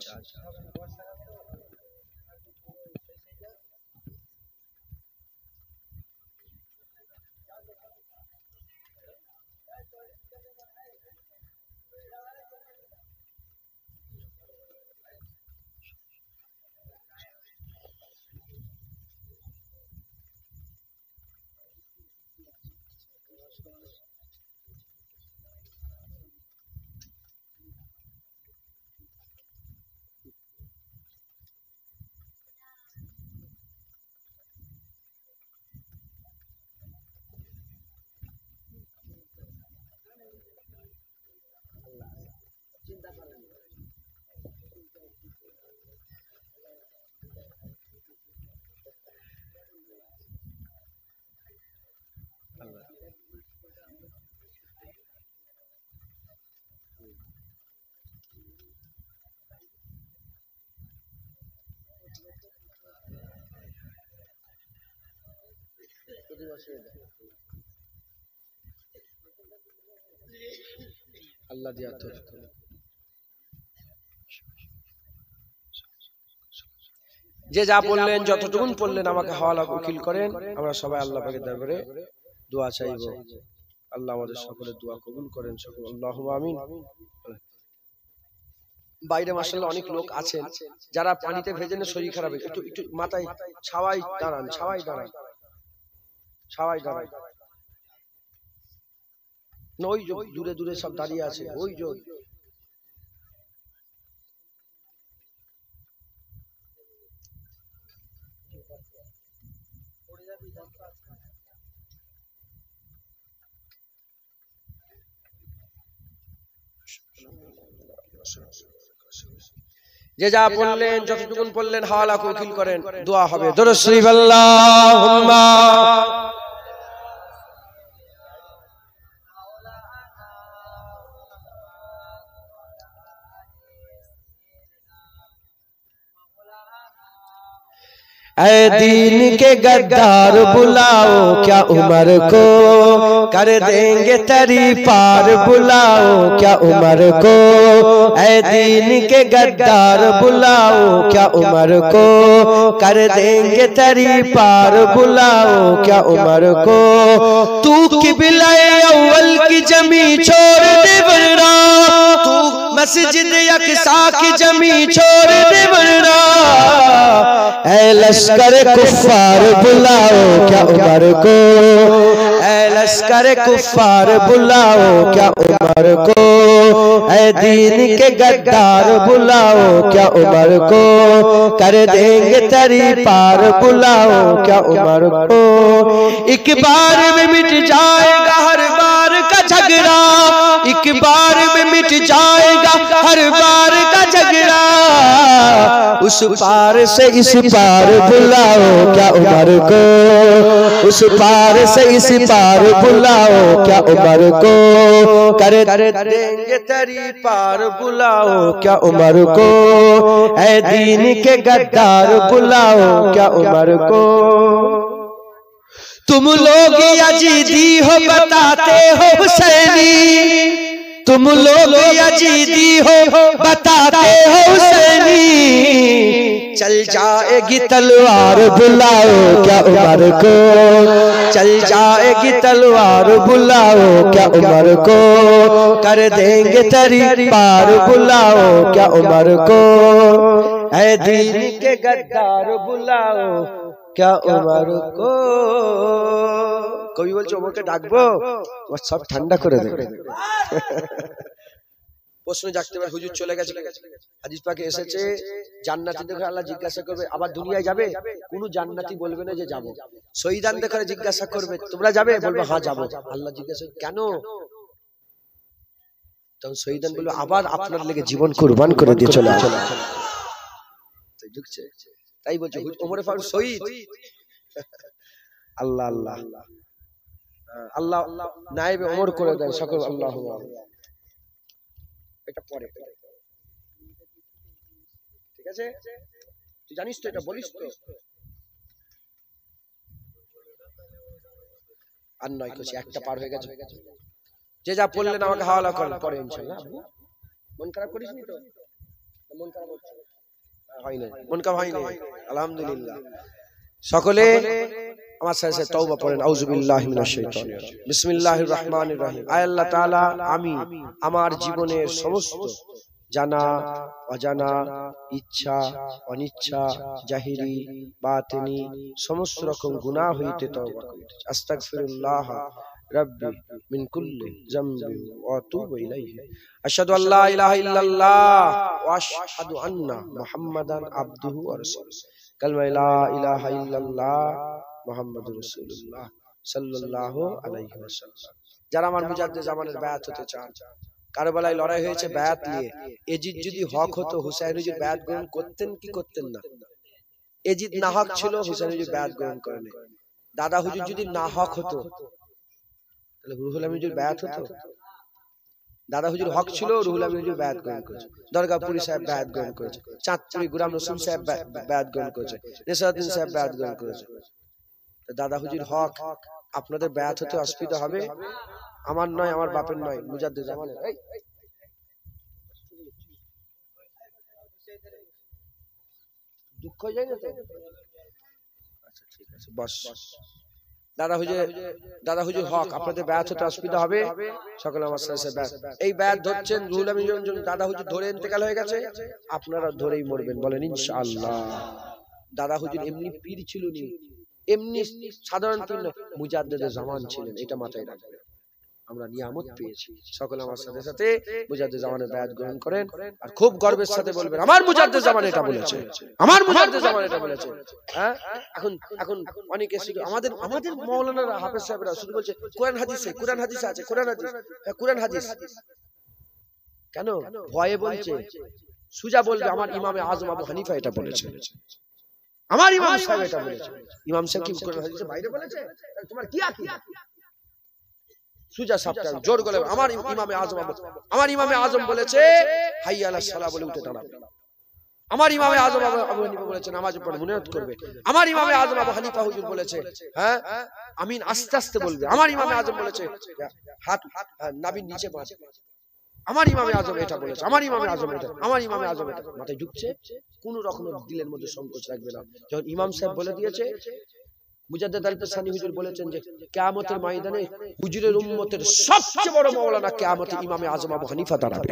আল্লাহ দিয়া তৌফিক। যে যা বললেন, যতটুকুন পড়লেন আমাকে হাওয়ালা উকিল করেন। আমরা সবাই আল্লাহ পাকের দরবারে দোয়া চাইব। আল্লাহ আমাদের সকলের দোয়া কবুল করেন সকল। আল্লাহুম্মা আমিন। বাইরে মাশাআল্লাহ অনেক লোক আছেন যারা পানিতে ভেজে না শরীর খারাপ। একটু একটু মাথায় ছাওয়াই দাঁড়ান, ছাওয়াই দাঁড়ান, ছাওয়াই দাঁড়ান। ওই যে দূরে দূরে সব দাঁড়িয়ে আছে, ওই যে যে যা বললেন, যতটুকুন বললেন হাওয়ালা উকিল করেন, দোয়া হবে। দরুদ শরীফ আল্লাহুম্মা। ऐ दीन के गद्दार बुलाओ क्या उमर को कर देंगे तरी पार बुलाओ क्या उमर को। ऐ दीन के गद्दार बुलाओ क्या उमर को कर देंगे तरी पार बुलाओ क्या उमर को। तू किबला-ए अव्वल की जमी छोड़ दे वरना तू मस्जिद अक़सा की जमी छोड़ दे वरना। ऐ लश्कर कुफ़ार बुलाओ क्या उमर को। ऐ लश्कर कुफ़ार बुलाओ क्या उमर को। ऐ दीन के गद्दार बुलाओ क्या उमर को कर देंगे तरी पार बुलाओ क्या उमर को। एक बार में मिट जाएगा हर बार का झगड़ा, एक बार में मिट जाएगा हर बार का झगड़ा। उस पार से इस पार बुलाओ क्या उमर को, उस पार से इस पार बुलाओ क्या उमर को कर देंगे तरी पार बुलाओ क्या उमर को। ऐ दीन के गद्दार बुलाओ क्या उमर को। तुम लोग यजीदी हो बताते हो हुसैनी, तुम लोग यजीदी हो बताते हो हुसैनी। चल जाएगी तलवार बुलाओ क्या उमर को, चल जाएगी तलवार बुलाओ क्या उमर को कर देंगे तरी पार बुलाओ क्या उमर को। ऐ दीन के गद्दार बुलाओ क्या उमर को। কবি বলছে ওমরকে ডাকবো তোমার সব ঠান্ডা করে দেবে। প্রশ্ন জাগতে পারে হুজুর চলে গেছে, হাদিস পাকে এসেছে জান্নাতি দেখে আল্লাহ জিজ্ঞাসা করবে আবার দুনিয়ায় যাবে, কোন জান্নাতি বলবে না যে যাব। শহীদান দেখে জিজ্ঞাসা করবে তোমরা যাবে, বলবে হ্যাঁ যাব। আল্লাহ জিজ্ঞাসা কেন, তখন শহীদান বলবে আবার আপনার লেগে জীবন কুরবান করে দিয়ে চলে আসে। ঢুকছে তাই বলছে ওমর ফারুক শহীদ। আল্লাহ আল্লাহ আল্লাহ নায়েবে ওমর করে দেন সকল। আল্লাহ এটা পরে ঠিক আছে, তুই জানিস তো এটা বলিস তো। আর নয় কিছু একটা পার হয়ে গেছে, যে যা বললেন আমাকে হাওয়ালা করেন পরে ইনশাআল্লাহ। মন খারাপ করিস নি তো, মন খারাপ হচ্ছে হয় না, মন খারাপ হয় না আলহামদুলিল্লাহ। সকলে আমার সাথে তওবা পড়েন আউযু বিল্লাহি মিনাশ শাইতানির রাজিম বিসমিল্লাহির রহমানির রহিম। আয় আল্লাহ তাআলা আমি আমার জীবনের সমস্ত জানা অজানা ইচ্ছা অনিচ্ছা জাহিরি বাতিনি সমস্ত রকম গুনাহ হইতে তওবা করিতেছি। আস্তাগফিরুল্লাহ রাব্বি মিন কুল্লি যামবি ওয়া আতুবু ইলাইহি। আশহাদু আল্লা ইলাহা ইল্লাল্লাহ ওয়া আশহাদু আন্না মুহাম্মাদান আবদুহু ওয়া রাসূলুহু। কালমা লা ইলাহা ইল্লাল্লাহ মুহাম্মাদুর রাসূলুল্লাহ সাল্লাল্লাহু আলাইহি ওয়াসাল্লাম। যারা আমার মুজাদ্দিদ জামানের বায়াত হতে চান, কারবালায় লড়াই হয়েছে বায়াত নিয়ে। এজিদ যদি হক হতো হুসাইন হুজুর বায়াত গ্রহণ করতেন কি করতেন না? এজিদ না হক ছিল, হুসাইন হুজুর বায়াত গ্রহণ করেন। দাদা হুজুর যদি না হক হতো তাহলে রুহুল আমিন হুজুর বায়াত হতো? দাদা হুজুর হক ছিল, রুহুল আমিন হুজুর বায়াত গ্রহণ করেছে, দরগাপুরি সাহেব বায়াত গ্রহণ করেছে, চাঁদপুরি গুলাম রসুল সাহেব বায়াত গ্রহণ করেছে, নেসারউদ্দিন সাহেব বায়াত গ্রহণ করেছে। দাদা হুজুর হক, আপনাদের বায়াত হতে অসুবিধা হবে? আমার নয়, আমার বাপের নয়, মুজাদ্দিদ জামানের। দুঃখ হয়ে যায় না তো? আচ্ছা ঠিক আছে বস। দাদা হুজুর হক, আপনাদের বায়াত হতে অসুবিধা হবে? সকলে আমার সাথে বায়াত। এই বায়াত ধরছেন রুহুল আমিন দাদা হুজুর ধরে ইন্তেকাল হয়ে গেছে, আপনারা ধরেই মরবেন, বলেন ইনশাআল্লাহ। দাদা হুজুর এমনি পীর ছিল নি, এমনি সাধারণ পীর নয়, মুজাদ্দিদ জামান ছিলেন, এটা মাথায় রাখবেন। আমরা নিয়ামত পেয়েছি। সকলে আমার সাথে সাথে মুজাদ্দিদ জামানের বায়াত গ্রহণ করেন আর খুব গর্বের সাথে বলবেন আমার মুজাদ্দিদ জামান এটা বলেছে, আমার মুজাদ্দিদ জামান এটা বলেছে। হ্যাঁ, এখন অনেকে শুধু আমাদের মাওলানা হাফেজ সাহেবরা শুধু বলছে কোরআন হাদিসে, কোরআন হাদিসে আছে, কোরআন হাদিস, কোরআন হাদিস। কেন ভয়ে বলছে? সুজা বলবে আমার ইমামে আজম আবু হানিফা এটা বলেছে, আমার ইমাম সাহেব এটা বলেছে। ইমাম সাহেব কি কোরআন হাদিসের বাইরে বলেছে? তোমার কি আকীদা? সুজা সাহেব জোর গলায় আমার ইমামে আজম বলেছে হাইয়া আলাস সালাহ বলে উঠে দাঁড়াবে। আমার ইমামে আজম আবু হানিফা বলেছে নামাজ পড়ে মুনাজাত করবে। আমার ইমামে আজম আবু হানিফা হুজুর বলেছে হ্যাঁ আমিন আস্তে আস্তে বলবে। আমার ইমামে আজম বলেছে হাত নাভির নিচে বাঁধ। আমার ইমামে আজম এটা বলেছে, আমার ইমামে আজম এটা, আমার ইমামে আজম এটা। মাথায় ঢুকছে, কোন রকমের দিলের মধ্যে সংকোচ রাখবে না। যখন ইমাম সাহেব বলে দিয়েছে, মুজাদ্দেদ আল-ফিসানি হুজুর বলেছেন যে কিয়ামতের ময়দানে হুজুরের উম্মতের সবচেয়ে বড় মাওলানা কিয়ামতে ইমামে আজম আবু হানিফা দাঁড়াবে।